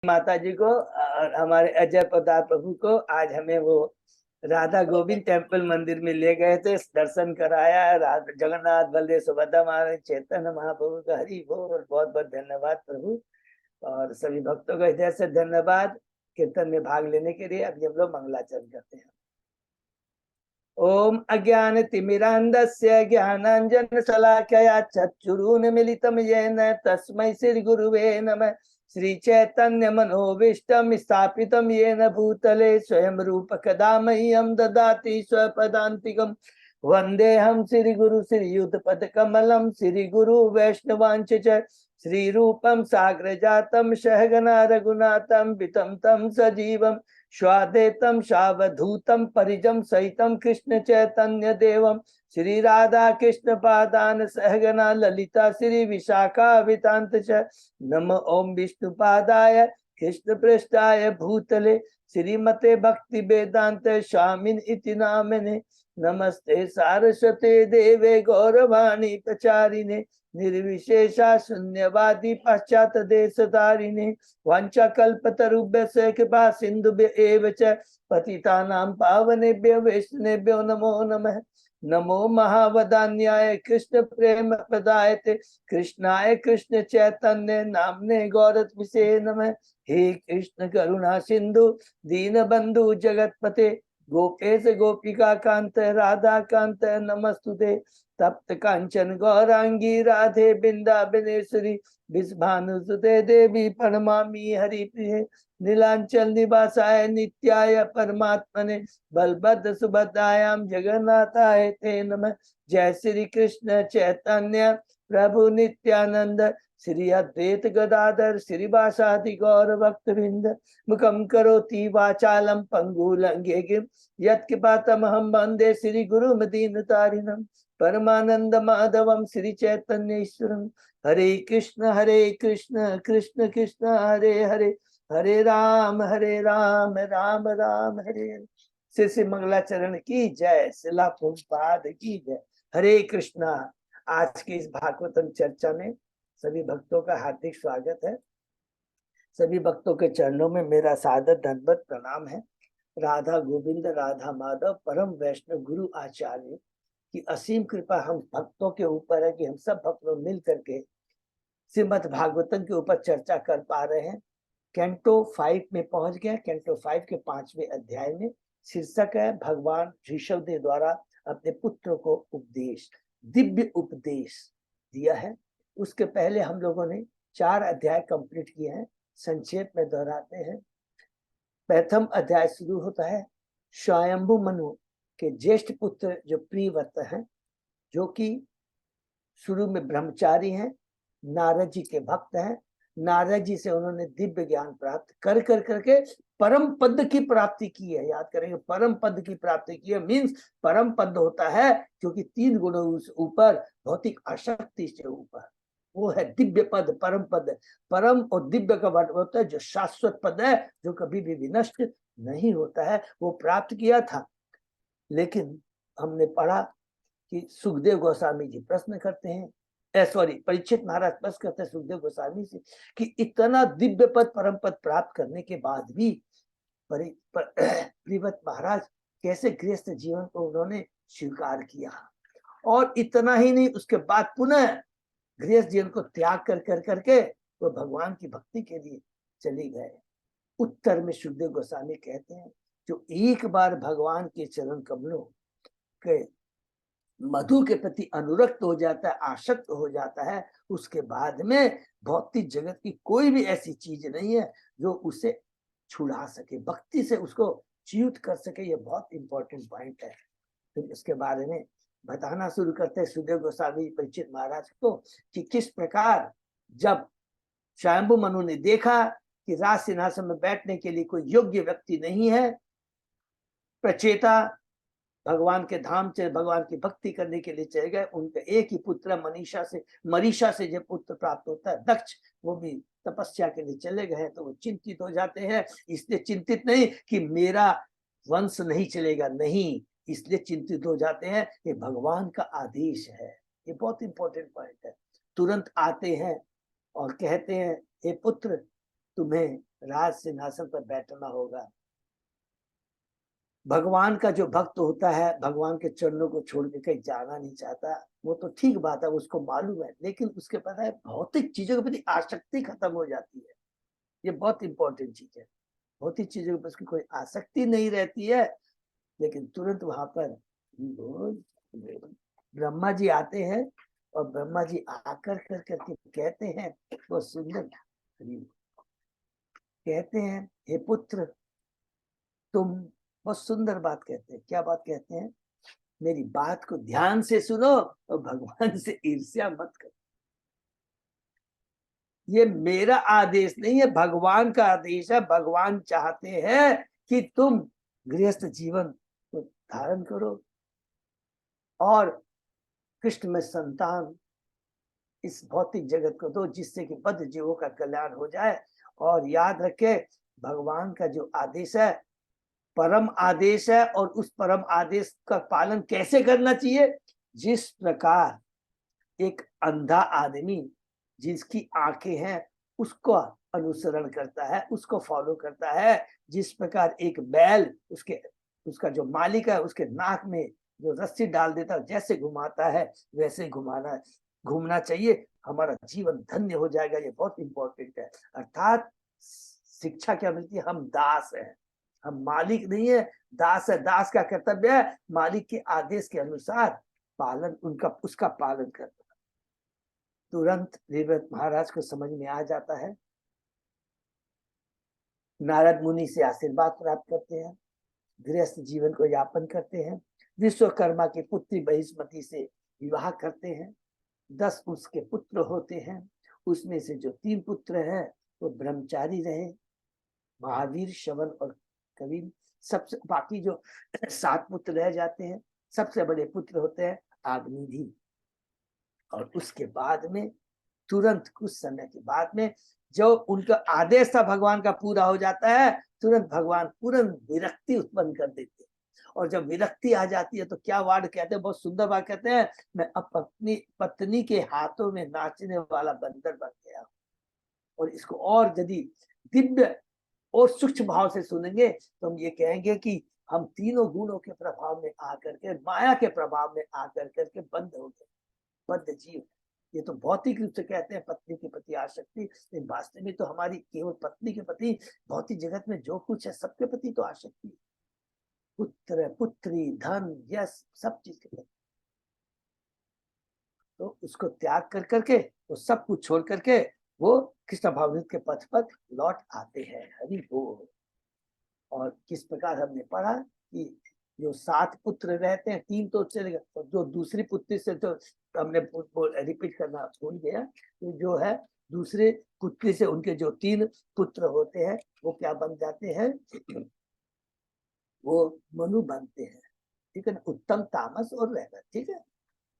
माता जी को और हमारे अजय प्रताप प्रभु को आज हमें वो राधा गोविंद टेम्पल मंदिर में ले गए थे, दर्शन कराया। जगन्नाथ बलदेव सुभद्रा महाराज चैतन्य महाप्रभु का हरि बोल। बहुत बहुत धन्यवाद प्रभु और सभी भक्तों का हृदय से धन्यवाद कीर्तन में भाग लेने के लिए। अभी हम लोग मंगलाचरण करते हैं। ओम अज्ञान तिमिरांधस्य ज्ञानांजन शलाकया चक्षुरुन्मीलितं येन तस्मै श्री गुरुवे नमः। श्री चैतन्य मनोभीष्टं स्थापितं येन भूतले स्वयं रूप कदा मह्यं ददाति स्वपदान्तिकम्। वन्देऽहं श्री गुरु श्रीयुतपद कमलं श्री गुरु वैष्णवांच च श्री रूपं साग्रजातं सहगना रघुनाथं वितं तं सजीवं स्वादेतम सावधूतम परिजम सहितम कृष्ण चैतन्य देवम श्री राधा कृष्ण पादान सहगना ललिता श्री विशाखा वितांत च नम ओम विष्णुपादाय कृष्ण पृष्ठाय भूतले श्रीमते भक्ति वेदांत स्वामिन इति नामने। नमस्ते सारस्वते देवे गौरवाणी प्रचारिणे निर्विशेषा शून्यवादी पाश्चात देश धारिणे वांछा कल्पतरुभ्यस्य कृपा सिन्धुभ्य एव च पतितानां पावनेभ्यो वैष्णवेभ्यो नमो नमः। नमो महावदान्याय कृष्ण प्रेम प्रदायते कृष्णाय कृष्ण चैतन्य नामने गौरत्मिषे नमः। हे कृष्ण करुणा सिंधु दीन बंधु जगतपते गोपेश गोपिका कांत राधा कांत नमस्तुते। तप्त कांचन गौरांगी राधे बिंदाबनेश्वरी विषभानुसुते देवी प्रणमामि हरिप्रिये। नीलांचल निवासाय नित्याय परमात्मने बलभद्र सुभद्रायां जगन्नाथाय ते नमः। जय श्री कृष्ण चैतन्य प्रभु नित्यानंद श्री अद्वैत गदाधर श्रीवासादि गौर भक्तवृंद। मुखम करोति वाचालम पंगुलंघे गिम यत्कृपातमहं वन्दे श्री गुरुमदीनतारिणं परमानंद माधवम श्री चैतन्येश्वरम। हरे कृष्ण कृष्ण कृष्ण हरे हरे हरे राम राम राम हरे हरे। श्री श्री मंगलाचरण की जय। शिला प्रभुपाद की जय। हरे कृष्णा। आज की इस भागवतम चर्चा में सभी भक्तों का हार्दिक स्वागत है। सभी भक्तों के चरणों में मेरा सादर दंडवत प्रणाम है। राधा गोविंद राधा माधव परम वैष्णव गुरु आचार्य की असीम कृपा हम भक्तों के ऊपर है कि हम सब भक्त लोग मिल करके श्रीमद् भागवतम के ऊपर चर्चा कर पा रहे हैं। कैंटो 5 में पहुंच गए। कैंटो 5 के 5वें अध्याय में शीर्षक है भगवान ऋषभ देव द्वारा अपने पुत्र को उपदेश, दिव्य उपदेश दिया है। उसके पहले हम लोगों ने 4 अध्याय कंप्लीट किए हैं। संक्षेप में दोहराते हैं। प्रथम अध्याय शुरू होता है स्वयंभु मनु के ज्येष्ठ पुत्र जो प्रियव्रत हैं, जो कि शुरू में ब्रह्मचारी हैं, नारद जी के भक्त हैं। नारद जी से उन्होंने दिव्य ज्ञान प्राप्त कर करके परम पद की प्राप्ति की है। याद करेंगे, परम पद की प्राप्ति की है मीन्स परम पद होता है क्योंकि 3 गुणों ऊपर, भौतिक आसक्ति से ऊपर, वो है दिव्य पद, परम पद। परम और दिव्य का वर्ड होता है जो शाश्वत पद है, जो कभी भी विनष्ट नहीं होता है, वो प्राप्त किया था। लेकिन हमने पढ़ा कि सुखदेव गोस्वामी जी प्रश्न करते हैं, परीक्षित महाराज प्रश्न करते हैं सुखदेव गोस्वामी से कि इतना दिव्य पद परम पद प्राप्त करने के बाद भी प्रियव्रत महाराज कैसे गृहस्थ जीवन को उन्होंने स्वीकार किया। और इतना ही नहीं, उसके बाद पुनः गृहस्थ जीवन को त्याग कर करके वो भगवान की भक्ति के लिए चले गए। उत्तर में सुखदेव गोस्वामी कहते हैं जो एक बार भगवान के चरण कमलों के मधु के प्रति अनुरक्त हो जाता है, आसक्त हो जाता है, उसके बाद में भौतिक जगत की कोई भी ऐसी चीज नहीं है जो उसे छुड़ा सके, भक्ति से उसको च्युत कर सके। ये बहुत इंपॉर्टेंट पॉइंट है। फिर तो इसके बारे में बताना शुरू करते हैं सुखदेव गोस्वामी परीक्षित महाराज को कि किस प्रकार जब स्वयंभु मनु ने देखा कि राज सिंहासन में बैठने के लिए कोई योग्य व्यक्ति नहीं है, प्रचेता भगवान के धाम से भगवान की भक्ति करने के लिए चले गए। उनका एक ही पुत्र मरीषा से जब पुत्र प्राप्त होता है, दक्ष, वो भी तपस्या के लिए चले गए, तो वो चिंतित हो जाते हैं। इसलिए चिंतित नहीं कि मेरा वंश नहीं चलेगा, नहीं, इसलिए चिंतित हो जाते हैं कि भगवान का आदेश है। ये बहुत इंपॉर्टेंट पॉइंट है। तुरंत आते हैं और कहते हैं हे पुत्र तुम्हें राज सिंहासन पर बैठना होगा। भगवान का जो भक्त होता है भगवान के चरणों को छोड़ के कहीं जाना नहीं चाहता, वो तो ठीक बात है, उसको मालूम है, लेकिन उसके पता है भौतिक चीजों के प्रति आसक्ति खत्म हो जाती है। ये बहुत इंपॉर्टेंट चीज है। भौतिक चीजों के प्रति उसकी कोई आसक्ति नहीं रहती है, लेकिन तुरंत वहां पर ब्रह्मा जी आते हैं और ब्रह्मा जी आकर कर करके कहते हैं, वो सुंदर कहते हैं, हे पुत्र तुम, बहुत सुंदर बात कहते हैं। क्या बात कहते हैं? मेरी बात को ध्यान से सुनो और भगवान से ईर्ष्या मत करो। ये मेरा आदेश नहीं है, भगवान का आदेश है। भगवान चाहते हैं कि तुम गृहस्थ जीवन को धारण करो और कृष्ण में संतान इस भौतिक जगत को दो, जिससे कि बद्ध जीवों का कल्याण हो जाए। और याद रखे, भगवान का जो आदेश है परम आदेश है, और उस परम आदेश का पालन कैसे करना चाहिए? जिस प्रकार एक अंधा आदमी जिसकी आंखें हैं उसको अनुसरण करता है, उसको फॉलो करता है, जिस प्रकार एक बैल उसका जो मालिक है उसके नाक में जो रस्सी डाल देता है जैसे घुमाता है वैसे घूमना चाहिए, हमारा जीवन धन्य हो जाएगा। ये बहुत इंपॉर्टेंट है। अर्थात शिक्षा क्या मिलती है? हम दास हैं, हम मालिक नहीं है, दास है। दास का कर्तव्य है मालिक के आदेश के अनुसार पालन, उसका पालन करना। तुरंत देवव्रत महाराज को समझ में आ जाता है। नारद मुनि से आशीर्वाद प्राप्त करते हैं, गृहस्थ जीवन को यापन करते हैं, विश्वकर्मा की पुत्री बहिष्मति से विवाह करते हैं। 10 उसके पुत्र होते हैं, उसमें से जो 3 पुत्र हैं वो ब्रह्मचारी रहे, महावीर, श्रवण और कबीर। सबसे बाकी जो 7 पुत्र रह जाते हैं, सबसे बड़े पुत्र होते हैं आग्निधि। और उसके बाद में तुरंत कुछ समय के बाद में जो उनका आदेश था भगवान का पूरा हो जाता है, तुरंत भगवान तुरंत विरक्ति उत्पन्न कर देते हैं। और जब विरक्ति आ जाती है तो क्या वार्ड कहते हैं, बहुत सुंदर बात कहते हैं, मैं अपनी पत्नी के हाथों में नाचने वाला बंदर बन गया। और इसको और यदि दिव्य और सूक्ष्म भाव से सुनेंगे तो हम ये कहेंगे कि हम तीनों गुणों के प्रभाव में आकर के, माया के प्रभाव में आकर करके बंद हो गए, बद्ध जीव। ये तो भौतिक रूप से कहते हैं पत्नी के प्रति आसक्ति, लेकिन वास्तव में तो हमारी केवल पत्नी के प्रति, भौतिक जगत में जो कुछ है सबके प्रति तो आसक्ति, पुत्र, पुत्री, धन, यश, सब चीज के प्रति। तो उसको त्याग कर करके, वो सब कुछ छोड़ करके वो कृष्ण भावनामृत के पथ पर लौट आते हैं। हरि बोल। और किस प्रकार हमने पढ़ा कि जो 7 पुत्र रहते हैं, 3 तो चलेगा, और जो दूसरी पुत्री से तो हमने रिपीट करना भूल गया, तो जो है दूसरे पुत्री से उनके जो 3 पुत्र होते हैं वो क्या बन जाते हैं? वो मनु बनते हैं, ठीक है ना, उत्तम, तामस और रैवत, ठीक है।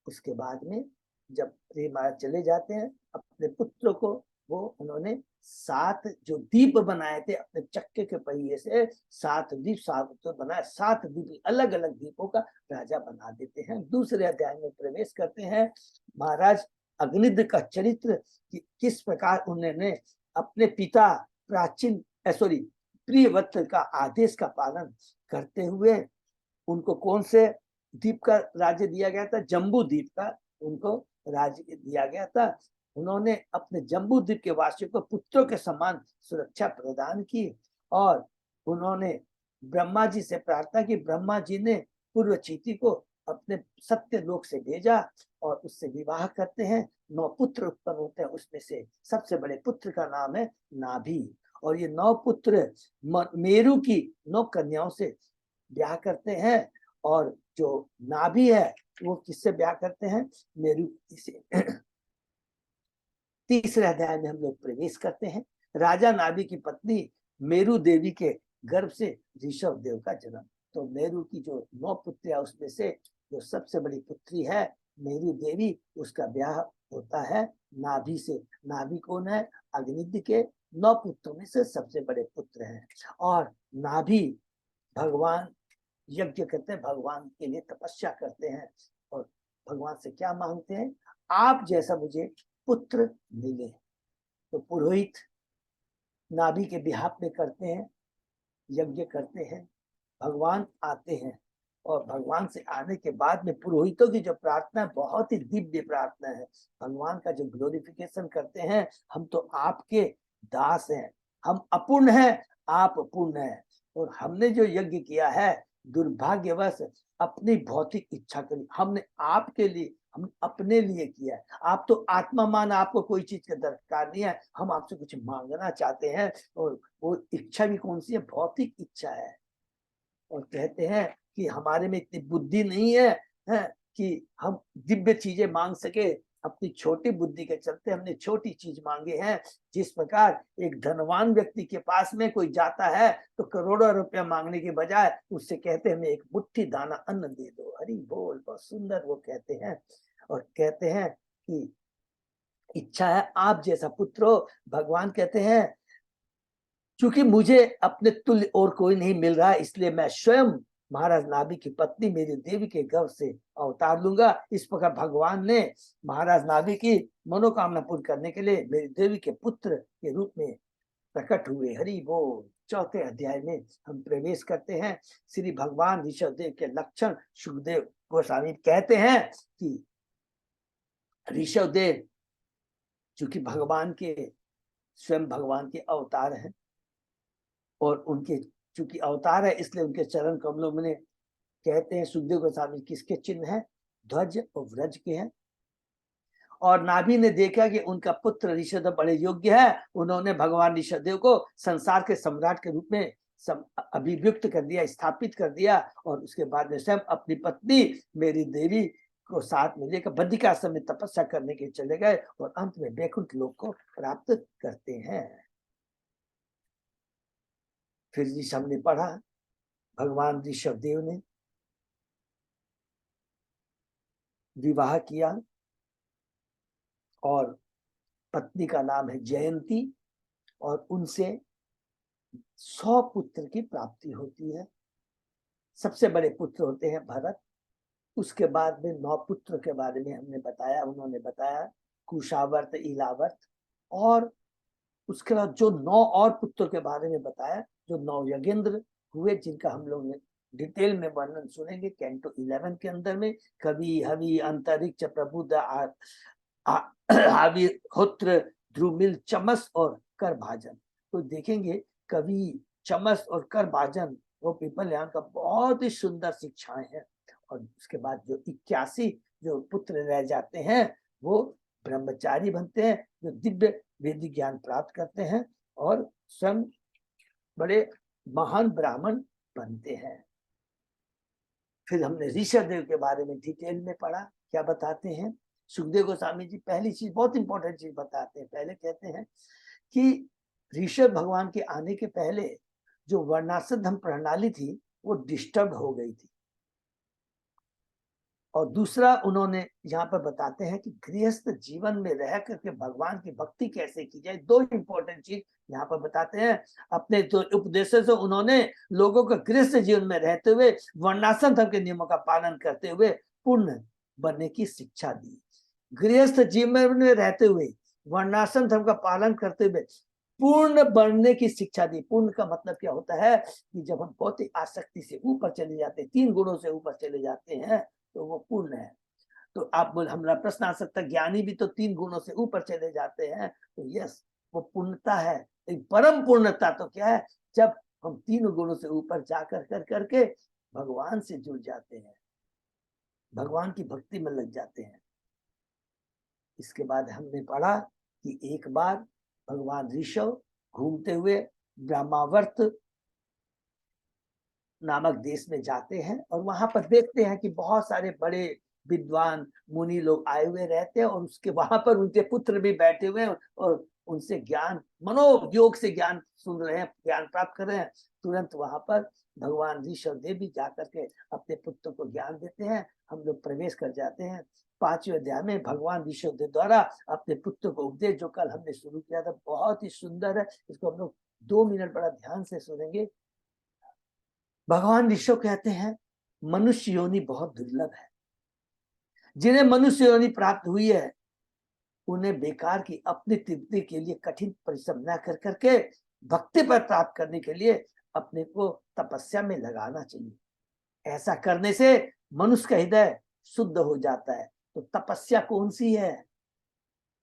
उसके बाद में जब प्रिय महाराज चले जाते हैं, अपने पुत्रों को वो उन्होंने 7 जो दीप बनाए थे अपने चक्के के पहिए से, 7 दीप, 7 तो बनाए, 7 दीप अलग अलग दीपों का राजा बना देते हैं। दूसरे अध्याय में प्रवेश करते हैं। महाराज अग्निद्र का चरित्र किस प्रकार उन्होंने अपने पिता प्राचीन प्रियव्रत का आदेश का पालन करते हुए, उनको कौन से द्वीप का राज्य दिया गया था? जम्बू द्वीप का उनको राज्य दिया गया था। उन्होंने अपने जम्बू द्वीप के वासियों को पुत्रों के समान सुरक्षा प्रदान की, और उन्होंने ब्रह्मा जी से प्रार्थना की। ब्रह्मा जी ने पूर्वचीति को अपने सत्य लोक से भेजा और उससे विवाह करते हैं। 9 पुत्र उत्पन्न होते हैं, उसमें से सबसे बड़े पुत्र का नाम है नाभि। और ये 9 पुत्र मेरु की 9 कन्याओं से ब्याह करते हैं, और जो नाभि है वो किससे ब्याह करते हैं? मेरु से। तीसरे अध्याय में हम लोग प्रवेश करते हैं। राजा नाभि की पत्नी मेरु देवी के गर्भ से ऋषभ देव का जन्म। तो मेरु की जो 9 पुत्रियां, उसमें से जो सबसे बड़ी पुत्री है मेरु देवी, उसका ब्याह होता है नाभि से। नाभि कौन है? अग्निद्र के 9 पुत्रों में से सबसे बड़े पुत्र हैं। और नाभि भगवान यज्ञ करते हैं, भगवान के लिए तपस्या करते हैं, और भगवान से क्या मांगते हैं? आप जैसा मुझे पुत्र मिले। तो पुरोहित नाभि के बिहाफ में करते हैं, यज्ञ करते हैं, भगवान आते हैं और भगवान से आने के बाद में पुरोहितों की जो प्रार्थना है बहुत ही दिव्य प्रार्थना है। भगवान का जो ग्लोरिफिकेशन करते हैं, हम तो आपके दास हैं, हम अपूर्ण हैं, आप पूर्ण हैं, और हमने जो यज्ञ किया है दुर्भाग्यवश अपनी भौतिक इच्छा के लिए, हमने आपके लिए, हम अपने लिए किया है। आप तो आत्मा मान, आपको कोई चीज का दरकार नहीं है, हम आपसे कुछ मांगना चाहते हैं, और वो इच्छा भी कौन सी है? भौतिक इच्छा है। और कहते हैं कि हमारे में इतनी बुद्धि नहीं है कि हम दिव्य चीजें मांग सके। अपनी छोटी बुद्धि के चलते हमने छोटी चीज मांगे हैं। जिस प्रकार एक धनवान व्यक्ति के पास में कोई जाता है तो करोड़ों रुपया मांगने के बजाय उससे कहते हैं हमें एक मुट्ठी दाना अन्न दे दो। हरि बोल, बहुत सुंदर वो कहते हैं। और कहते हैं कि इच्छा है आप जैसा पुत्र हो। भगवान कहते हैं क्योंकि मुझे अपने तुल्य और कोई नहीं मिल रहा है, इसलिए मैं स्वयं महाराज नाभि की पत्नी मेरी देवी के गर्भ से अवतार लूंगा। इस प्रकार भगवान ने महाराज नाभि की मनोकामना पूर्ण करने के लिए मेरी देवी के पुत्र के रूप में प्रकट हुए। हरि बोल। चौथे अध्याय में हम प्रवेश करते हैं। श्री भगवान ऋषभदेव के लक्षण सुखदेव गोस्वामी कहते हैं कि ऋषभदेव चूंकि भगवान के स्वयं भगवान के अवतार हैं, और उनके चूंकि अवतार है इसलिए उनके चरण कमलों में कहते हैं सुखदेव गोस्वामी किसके चिन्ह है? ध्वज और व्रज के हैं। और नाभि ने देखा कि उनका पुत्र ऋषभदेव बड़े योग्य है। उन्होंने भगवान ऋषभदेव को संसार के सम्राट के रूप में अभिव्यक्त कर दिया, स्थापित कर दिया। और उसके बाद में स्वयं अपनी पत्नी मेरी देवी को साथ में लेकर बद्रिकाश्रम में तपस्या करने के चले गए और अंत में वैकुंठ लोक को प्राप्त करते हैं। फिर जी हमने पढ़ा भगवान ऋषभदेव ने विवाह किया और पत्नी का नाम है जयंती, और उनसे 100 पुत्र की प्राप्ति होती है। सबसे बड़े पुत्र होते हैं भरत। उसके बाद में 9 पुत्र के बारे में हमने बताया, उन्होंने बताया कुशावर्त, इलावर्त, और उसके बाद जो 9 और पुत्रों के बारे में बताया, जो 9 यज्ञेंद्र हुए, जिनका हम लोग ने डिटेल में वर्णन सुनेंगे कैंटो 11 के अंदर में। कवि, हवि, अंतरिक्ष, प्रबुद्ध, हावी, होत्र, ध्रुमिल, चमस और कर भाजन। तो देखेंगे कवि, चमस और कर भाजन वो पीपल यहाँ का बहुत ही सुंदर शिक्षाएं हैं। और उसके बाद जो 81 जो पुत्र रह जाते हैं वो ब्रह्मचारी बनते हैं, जो दिव्य वैदिक ज्ञान प्राप्त करते हैं और स्वयं बड़े महान ब्राह्मण बनते हैं। फिर हमने ऋषभदेव के बारे में डिटेल में पढ़ा। क्या बताते हैं सुखदेव गोस्वामी जी? पहली चीज, बहुत इंपॉर्टेंट चीज बताते हैं। पहले कहते हैं कि ऋषभ भगवान के आने के पहले जो वर्णाश्रम प्रणाली थी वो डिस्टर्ब हो गई थी। और दूसरा उन्होंने यहाँ पर बताते हैं कि गृहस्थ जीवन में रह करके भगवान की भक्ति कैसे की जाए। 2 इंपॉर्टेंट चीज यहाँ पर बताते हैं। अपने तो उपदेशों से उन्होंने लोगों को गृहस्थ जीवन में रहते हुए वर्णाश्रम धर्म के नियमों का पालन करते हुए पूर्ण बनने की शिक्षा दी। गृहस्थ जीवन में रहते हुए वर्णाश्रम धर्म का पालन करते हुए पूर्ण बनने की शिक्षा दी। पूर्ण का मतलब क्या होता है कि जब हम बहुत ही आसक्ति से ऊपर चले जाते हैं, 3 गुणों से ऊपर चले जाते हैं, तो वो पूर्ण है। तो आप बोल, हमारा प्रश्न आ सकता है ज्ञानी भी तो 3 गुणों से ऊपर चले जाते हैं, तो यस वो पूर्णता है। एक परम पूर्णता तो क्या है? जब हम 3 गुणों से ऊपर जाकर कर करके भगवान से जुड़ जाते हैं, भगवान की भक्ति में लग जाते हैं। इसके बाद हमने पढ़ा कि एक बार भगवान ऋषभ घूमते हुए ब्रह्मावर्त नामक देश में जाते हैं और वहां पर देखते हैं कि बहुत सारे बड़े विद्वान मुनि लोग आए हुए रहते हैं, और उसके वहां पर उनके पुत्र भी बैठे हुए हैं और उनसे ज्ञान, मनोयोग से ज्ञान सुन रहे हैं, ज्ञान प्राप्त कर रहे हैं। तुरंत वहां पर भगवान ऋषभदेव भी जाकर के अपने पुत्र को ज्ञान देते हैं। हम लोग प्रवेश कर जाते हैं 5वें अध्याय में। भगवान ऋषभदेव द्वारा अपने पुत्र को उपदेश, जो कल हमने शुरू किया था, बहुत ही सुंदर है। इसको हम लोग 2 मिनट बड़ा ध्यान से सुनेंगे। भगवान ऋषभ कहते हैं मनुष्य योनि बहुत दुर्लभ है। जिन्हें मनुष्य योनि प्राप्त हुई है उन्हें बेकार की अपनी तृप्ति के लिए कठिन परिश्रम न कर करके भक्ति पर प्राप्त करने के लिए अपने को तपस्या में लगाना चाहिए। ऐसा करने से मनुष्य का हृदय शुद्ध हो जाता है। तो तपस्या कौन सी है?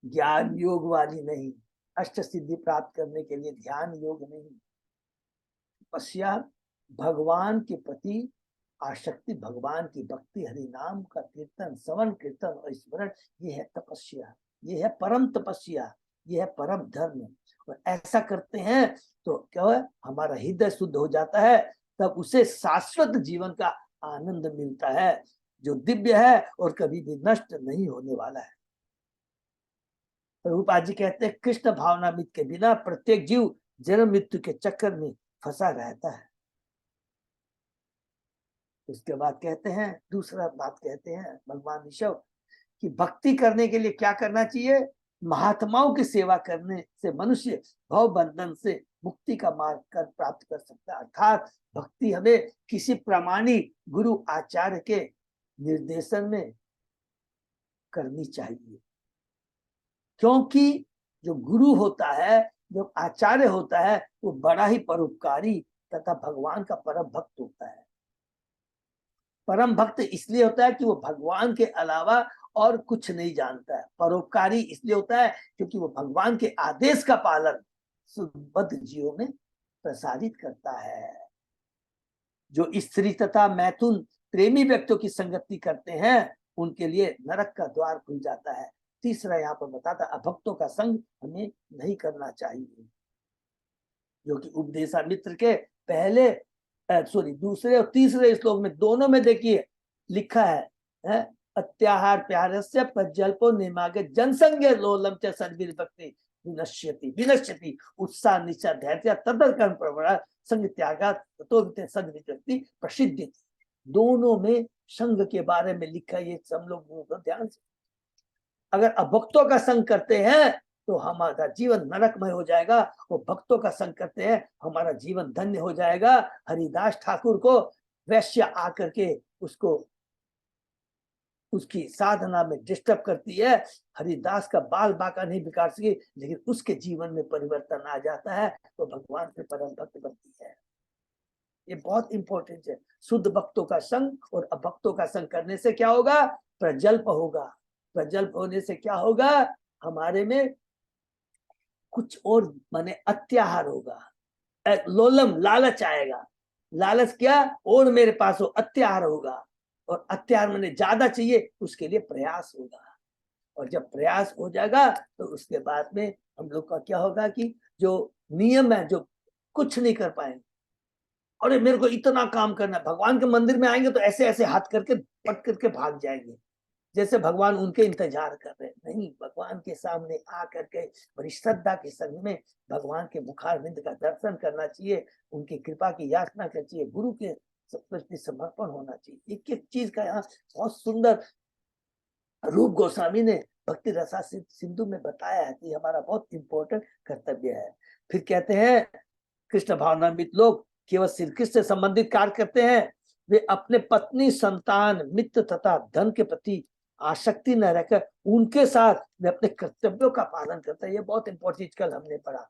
ज्ञान योग वाली नहीं, अष्ट सिद्धि प्राप्त करने के लिए ध्यान योग नहीं। तपस्या भगवान के प्रति आसक्ति, भगवान की भक्ति, हरि नाम का कीर्तन, श्रवण कीर्तन और स्मरण, ये है तपस्या, ये है परम तपस्या, ये है परम धर्म। और ऐसा करते हैं तो क्या है, हमारा हृदय शुद्ध हो जाता है, तब उसे शाश्वत जीवन का आनंद मिलता है जो दिव्य है और कभी भी नष्ट नहीं होने वाला है। प्रभुपाद जी कहते हैं कृष्ण भावनामृत के बिना प्रत्येक जीव जन्म मृत्यु के चक्कर में फंसा रहता है। उसके बाद कहते हैं, दूसरा बात कहते हैं भगवान ऋषभ कि भक्ति करने के लिए क्या करना चाहिए? महात्माओं की सेवा करने से मनुष्य भव बंधन से मुक्ति का मार्ग कर प्राप्त कर सकता है। अर्थात भक्ति हमें किसी प्रामाणिक गुरु आचार्य के निर्देशन में करनी चाहिए, क्योंकि जो गुरु होता है, जो आचार्य होता है, वो बड़ा ही परोपकारी तथा भगवान का परम भक्त होता है। परम भक्त इसलिए होता है कि वो भगवान के अलावा और कुछ नहीं जानता है। परोपकारी इसलिए होता है क्योंकि वो भगवान के आदेश का पालन सुबद्ध जीवों में प्रसारित करता है। जो स्त्री तथा मैथुन प्रेमी व्यक्तियों की संगति करते हैं, उनके लिए नरक का द्वार खुल जाता है। तीसरा यहाँ पर बताता, अभक्तों का संग हमें नहीं करना चाहिए, जो कि उपदेशामित्र के पहले दूसरे और तीसरे श्लोक में दोनों में देखिए लिखा है, अत्याहार प्यारस्य प्रज्वल्पो निमागे जनसंगे लोलम च सद्वीर भक्ति विनश्यति विनश्यति उत्साह निश्चय धैर्य तदर्कर्म प्रवृत्ति संग त्यागात् ततो सद्विचक्ति प्रसिद्धि। दोनों में संग के बारे में लिखा है, ये सब लोग ध्यान से। अगर अभक्तों का संग करते हैं तो हमारा जीवन नरकमय हो जाएगा, और भक्तों का संग करते हैं हमारा जीवन धन्य हो जाएगा। हरिदास ठाकुर को वैश्य आकर के उसकी साधना में डिस्टर्ब करती है। हरिदास का बाल बाका नहीं बिगाड़ सकी, लेकिन उसके जीवन में परिवर्तन आ जाता है, तो भगवान के परम भक्त बनती है। ये बहुत इंपॉर्टेंट है। शुद्ध भक्तों का संग और अभक्तों का संग करने से क्या होगा? प्रजल्प होगा। प्रजल्प होने से क्या होगा? हमारे में कुछ और माने अत्याहार होगा, लोलम लालच आएगा। लालच क्या? और मेरे पास हो, अत्याहार होगा। और अत्याहार माने ज्यादा चाहिए, उसके लिए प्रयास होगा। और जब प्रयास हो जाएगा तो उसके बाद में हम लोग का क्या होगा कि जो नियम है, जो कुछ नहीं कर पाएंगे, अरे मेरे को इतना काम करना है, भगवान के मंदिर में आएंगे तो ऐसे ऐसे हाथ करके पट करके भाग जाएंगे, जैसे भगवान उनके इंतजार कर रहे हैं। नहीं, भगवान के सामने आ करके बड़ी श्रद्धा के संग में भगवान के मुखारविंद का दर्शन करना चाहिए, उनकी कृपा की याचना करनी चाहिए, गुरु के प्रति समर्पण होना चाहिए। एक एक चीज का यहाँ बहुत सुंदर रूप गोस्वामी ने भक्ति रसा सिंधु में बताया है कि हमारा बहुत इंपॉर्टेंट कर्तव्य है। फिर कहते हैं कृष्ण भावनान्वित लोग केवल श्री कृष्ण से संबंधित कार्य करते हैं, वे अपने पत्नी, संतान, मित्र तथा धन के प्रति आसक्ति न रहकर उनके साथ वे अपने कर्तव्यों का पालन करते हैं। ये बहुत इंपॉर्टेंट चीज कल हमने पढ़ा।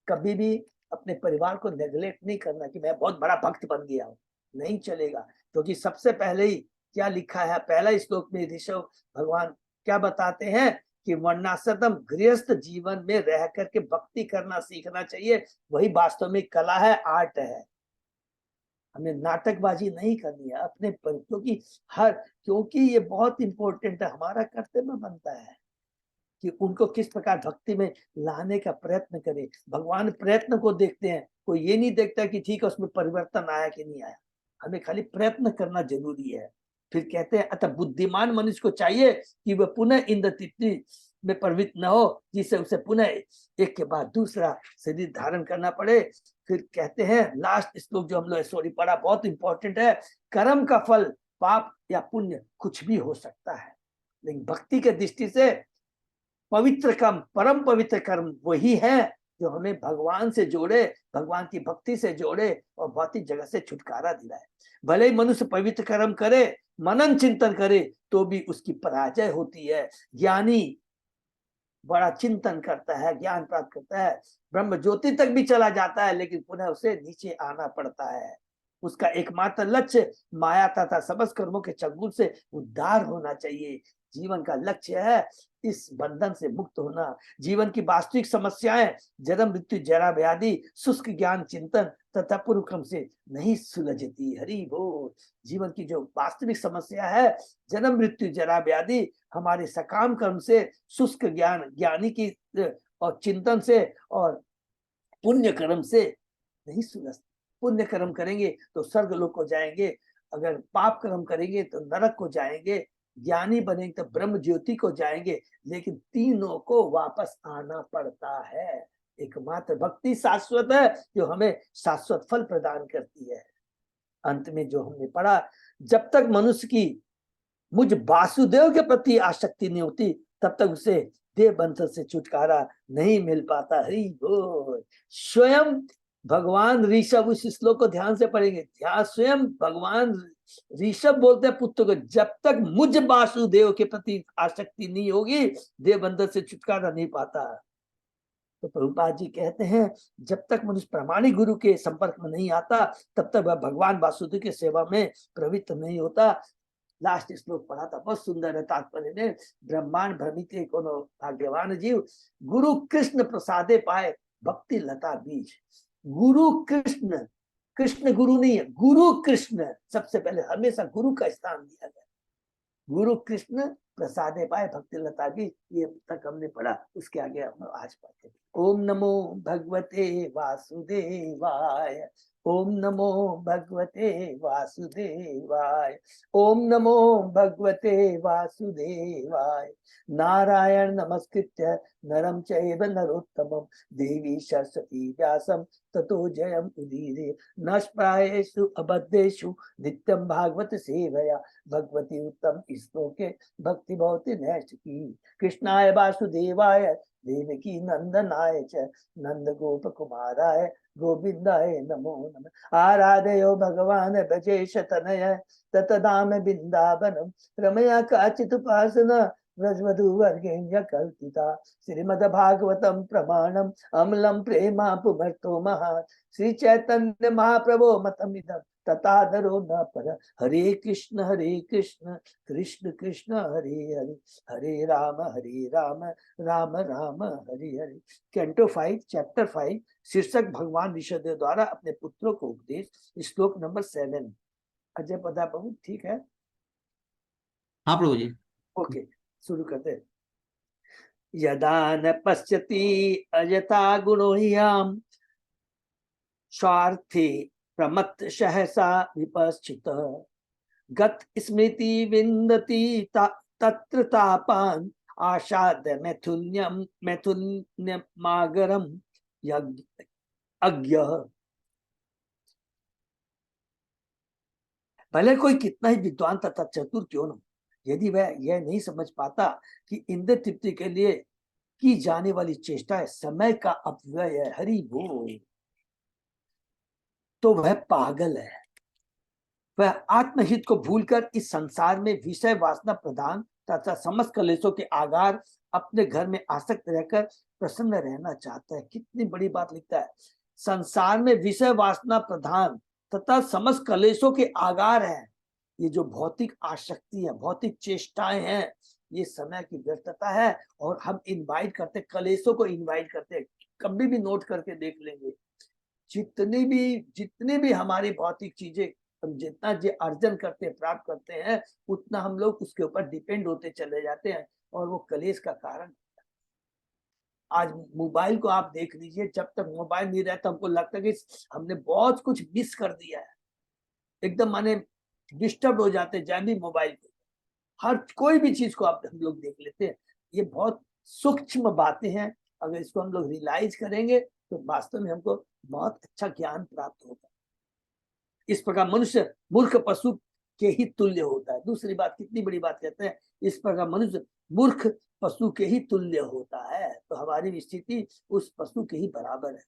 कभी भी अपने परिवार को नेग्लेक्ट नहीं करना कि मैं बहुत बड़ा भक्त बन गया हूँ, नहीं चलेगा। क्योंकि सबसे पहले ही क्या लिखा है, पहला श्लोक में ऋषभ भगवान क्या बताते हैं कि वर्णाश्रम गृहस्थ जीवन में रह करके भक्ति करना सीखना चाहिए, वही वास्तव में कला है, आर्ट है। हमें नाटकबाजी नहीं करनी है अपने पर, क्योंकि ये बहुत इंपॉर्टेंट है, हमारा कर्तव्य बनता है कि उनको किस प्रकार भक्ति में लाने का प्रयत्न करें। भगवान प्रयत्न को देखते हैं, कोई ये नहीं देखता कि ठीक है उसमें परिवर्तन आया कि नहीं आया, हमें खाली प्रयत्न करना जरूरी है। फिर कहते हैं अतः बुद्धिमान मनुष्य को चाहिए कि वह पुनः इंद्र तृप्ति में प्रवृत्त न हो, जिससे उसे पुनः एक के बाद दूसरा शरीर धारण करना पड़े। फिर कहते हैं लास्ट श्लोक जो हम लोग पढ़ा, बहुत इंपॉर्टेंट है, कर्म का फल पाप या पुण्य कुछ भी हो सकता है, लेकिन भक्ति के दृष्टि से पवित्र कर्म, परम पवित्र कर्म वही है जो हमें भगवान से जोड़े, भगवान की भक्ति से जोड़े और भौतिक जगत से छुटकारा दिलाए। भले ही मनुष्य पवित्र कर्म करे, मनन चिंतन करे, तो भी उसकी पराजय होती है। ज्ञानी बड़ा चिंतन करता है, ज्ञान प्राप्त करता है, ब्रह्म ज्योति तक भी चला जाता है, लेकिन पुनः उसे नीचे आना पड़ता है। उसका एकमात्र लक्ष्य माया तथा समस्त कर्मों के चंगुल से उद्धार होना चाहिए। जीवन का लक्ष्य है इस बंधन से मुक्त होना। जीवन की वास्तविक समस्याएं जन्म मृत्यु जरा व्याधि शुष्क ज्ञान चिंतन तथा पूर्व क्रम से नहीं सुलझती। हरि बोल। जीवन की जो वास्तविक समस्या है जन्म मृत्यु जरा व्याधि हमारे सकाम कर्म से, शुष्क ज्ञान ज्ञानी की और चिंतन से और पुण्य कर्म से नहीं सुलझती। पुण्य कर्म करेंगे तो स्वर्ग लोक को जाएंगे, अगर पाप कर्म करेंगे तो नरक को जाएंगे, ज्ञानी बनेंगे तो ब्रह्म ज्योति को जाएंगे, लेकिन तीनों को वापस आना पड़ता है। एकमात्र भक्ति शाश्वत है जो हमें शाश्वत फल प्रदान करती है। अंत में जो हमने पढ़ा, जब तक मनुष्य की मुझ वासुदेव के प्रति आसक्ति नहीं होती तब तक उसे देह बंधन से छुटकारा नहीं मिल पाता। हरि बोल। स्वयं भगवान ऋषभ, उस श्लोक को ध्यान से पढ़ेंगे, ध्यान स्वयं भगवान ऋषभ बोलते हैं पुत्र को, जब तक मुझ वासुदेव के प्रति आसक्ति नहीं होगी देह बंधन से छुटकारा नहीं पाता। तो प्रभुपाद जी कहते हैं जब तक मनुष्य प्रामाणिक गुरु के संपर्क में नहीं आता तब तक वह भगवान वासुदेव की सेवा में प्रवृत्त नहीं होता। लास्ट श्लोक पढ़ा था, बहुत सुंदर है तात्पर्य में। ब्रह्मांड भ्रमिते कोनो भाग्यवान जीव, गुरु कृष्ण प्रसादे पाए भक्ति लता बीज। गुरु कृष्ण, कृष्ण गुरु नहीं है, गुरु कृष्ण। सबसे पहले हमेशा गुरु का स्थान दिया गया। गुरु कृष्ण प्रसादे पाए भक्ति लता बीज, ये तक हमने पढ़ा। उसके आगे हम आज पढ़ते हैं। ओम नमो भगवते वासुदेवाय, ओम नमो भगवते वासुदेवाय, ओम नमो भगवते वासुदेवाय। नारायण नमस्कृत्य नरं चैव नरोत्तमं देवी सरस्वती व्यासं ततो जयम् उदीरये। नष्प्रायेषु अबद्धेषु नित्यं भागवत सेवया भगवती उत्तम श्लोके भक्ति भवति नैष्ठिकी। कृष्णाय वासुदेवाय देवकी नंदनाय च नंद गोप कुमाराय गोविंदाय नमो नमः। आराधयो भगवान ब्रजेश तनय ततदाम बिंदावनम रमया काचित उपासना व्रजवधूवर्गेण्य कल्पिता। श्रीमद्भागवतम प्रमाणम अम्लम प्रेमा पुभर्तो महा श्री चैतन्य महाप्रभो मतमिदं तथाधरो न पर। हरे कृष्ण कृष्ण कृष्ण हरे हरे, हरे राम राम राम हरे हरे। कैंटो 5 चैप्टर 5 शीर्षक भगवान ऋषभदेव द्वारा अपने पुत्रों को उपदेश, श्लोक नंबर 7। अजय पदा प्रभु ठीक है? हाँ प्रभु जी। ओके, शुरू करते हैं। यदा न पश्यति अजता गुणो ह्याम स्वार्थी प्रमत्त सहसा विपश्चित गत स्मृति विन्दति तत्र तापान आशाद मैथुन्यमागरम अज्ञ। भले कोई कितना ही विद्वान तथा चतुर क्यों न, यदि वह यह नहीं समझ पाता कि इंद्र तृप्ति के लिए की जाने वाली चेष्टा समय का अपव्यय है, हरि बोल, तो वह पागल है। वह आत्महित को भूलकर इस संसार में विषय वासना प्रधान तथा समस्त कलेशों के आगार अपने घर में आसक्त रहकर प्रसन्न रहना चाहता है। कितनी बड़ी बात लिखता है, संसार में विषय वासना प्रधान तथा समस्त कलेशों के आगार है। ये जो भौतिक आसक्ति है, भौतिक चेष्टाएं हैं, ये समय की व्यर्थता है और हम इनवाइट करते, कलेशों को इनवाइट करते। कभी भी नोट करके देख लेंगे, जितनी भी हमारी भौतिक चीजें हम जितना जो अर्जन करते हैं, प्राप्त करते हैं, उतना हम लोग उसके ऊपर डिपेंड होते चले जाते हैं और वो कलेश का कारण। आज मोबाइल को आप देख लीजिए, जब तक मोबाइल नहीं रहता हमको लगता है कि हमने बहुत कुछ मिस कर दिया है, एकदम माने डिस्टर्ब हो जाते हैं भी मोबाइल पे। हर कोई भी चीज को आप हम लोग देख लेते हैं। ये बहुत सूक्ष्म बातें हैं, अगर इसको हम लोग रियलाइज करेंगे तो वास्तव में हमको बहुत अच्छा ज्ञान प्राप्त होगा। इस प्रकार मनुष्य मूर्ख पशु के ही तुल्य होता है। दूसरी बात, कितनी बड़ी बात कहते हैं, इस प्रकार मनुष्य मूर्ख पशु के ही तुल्य होता है। तो हमारी स्थिति उस पशु के ही बराबर है।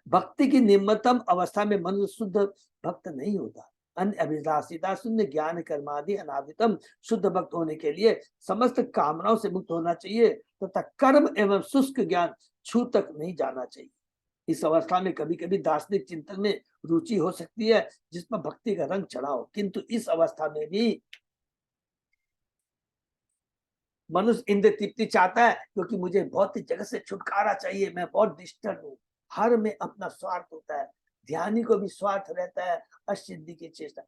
भक्ति की निम्नतम अवस्था में मनुष्य शुद्ध भक्त नहीं होता। अन्य अभिलाषिता शून्य ज्ञान कर्मादि अनादितम शुद्ध भक्त होने के लिए समस्त कामनाओं से मुक्त होना चाहिए तथा कर्म एवं शुष्क ज्ञान छू तक नहीं जाना चाहिए। इस अवस्था में कभी कभी दार्शनिक चिंतन में रुचि हो सकती है जिसमें भक्ति का रंग चढ़ा हो, किंतु इस अवस्था में भी मनुष्य इंद्र तृप्ति चाहता है क्योंकि मुझे भौतिक जगत से छुटकारा चाहिए, मैं बहुत डिस्टर्ब हूँ। हर में अपना स्वार्थ होता है, ध्यानी को भी स्वार्थ रहता है, असिद्धि की चेष्टा।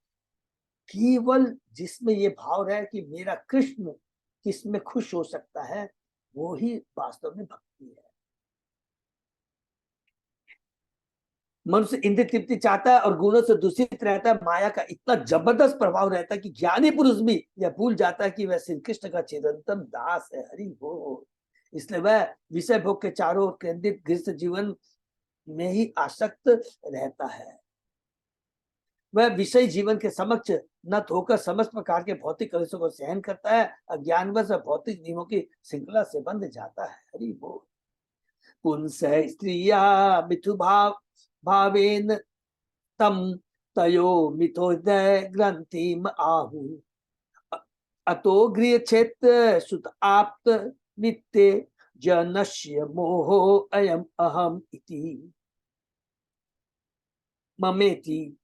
केवल जिसमें ये भाव रहे कि मेरा कृष्ण किसमें खुश हो सकता है, वो ही वास्तव में भक्ति है। मनुष्य इंद्र तृप्ति चाहता है और गुणों से दूषित रहता है, माया का इतना जबरदस्त प्रभाव रहता है कि ज्ञानी पुरुष भी यह भूल जाता है कि वह श्री कृष्ण का चिरंतन दास है। हरि बोल। इसलिए वह विषय भोग के चारों ओर केंद्रित गृहस्थ जीवन में ही आसक्त रहता है। वह विषय जीवन के समक्ष नत होकर समस्त प्रकार के भौतिक कलुषों को सहन करता है। अज्ञानवश भौतिक नियमों की श्रृंखला से बंध जाता है। हरि बोल। पुंस स्त्रिया मिथु भावेन तम तयो मिथोदय ग्रंथिम आहु अतो गृह क्षेत्र सुत आप्त नित्य जनस्य मोहो अयम अहम इति ममेति।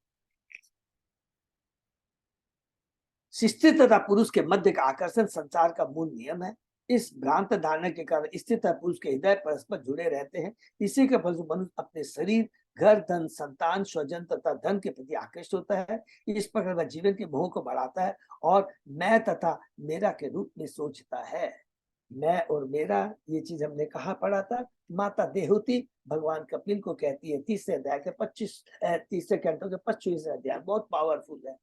स्त्री तथा पुरुष के मध्य का आकर्षण संसार का मूल नियम है। इस भ्रांत धारणा के कारण स्त्री तथा पुरुष के हृदय परस्पर जुड़े रहते हैं। इसी के फलस्वरूप मनुष्य अपने शरीर, घर, धन, संतान, स्वजन तथा धन के प्रति आकृष्ट होता है। इस प्रकार वह जीवन के मोह को बढ़ाता है और मैं तथा मेरा के रूप में सोचता है। मैं और मेरा, ये चीज हमने कहा पढ़ा था। माता देहूती भगवान कपिल को कहती है, तीसरे अध्याय के 30 कैंटो के 25वें अध्याय, बहुत पावरफुल है।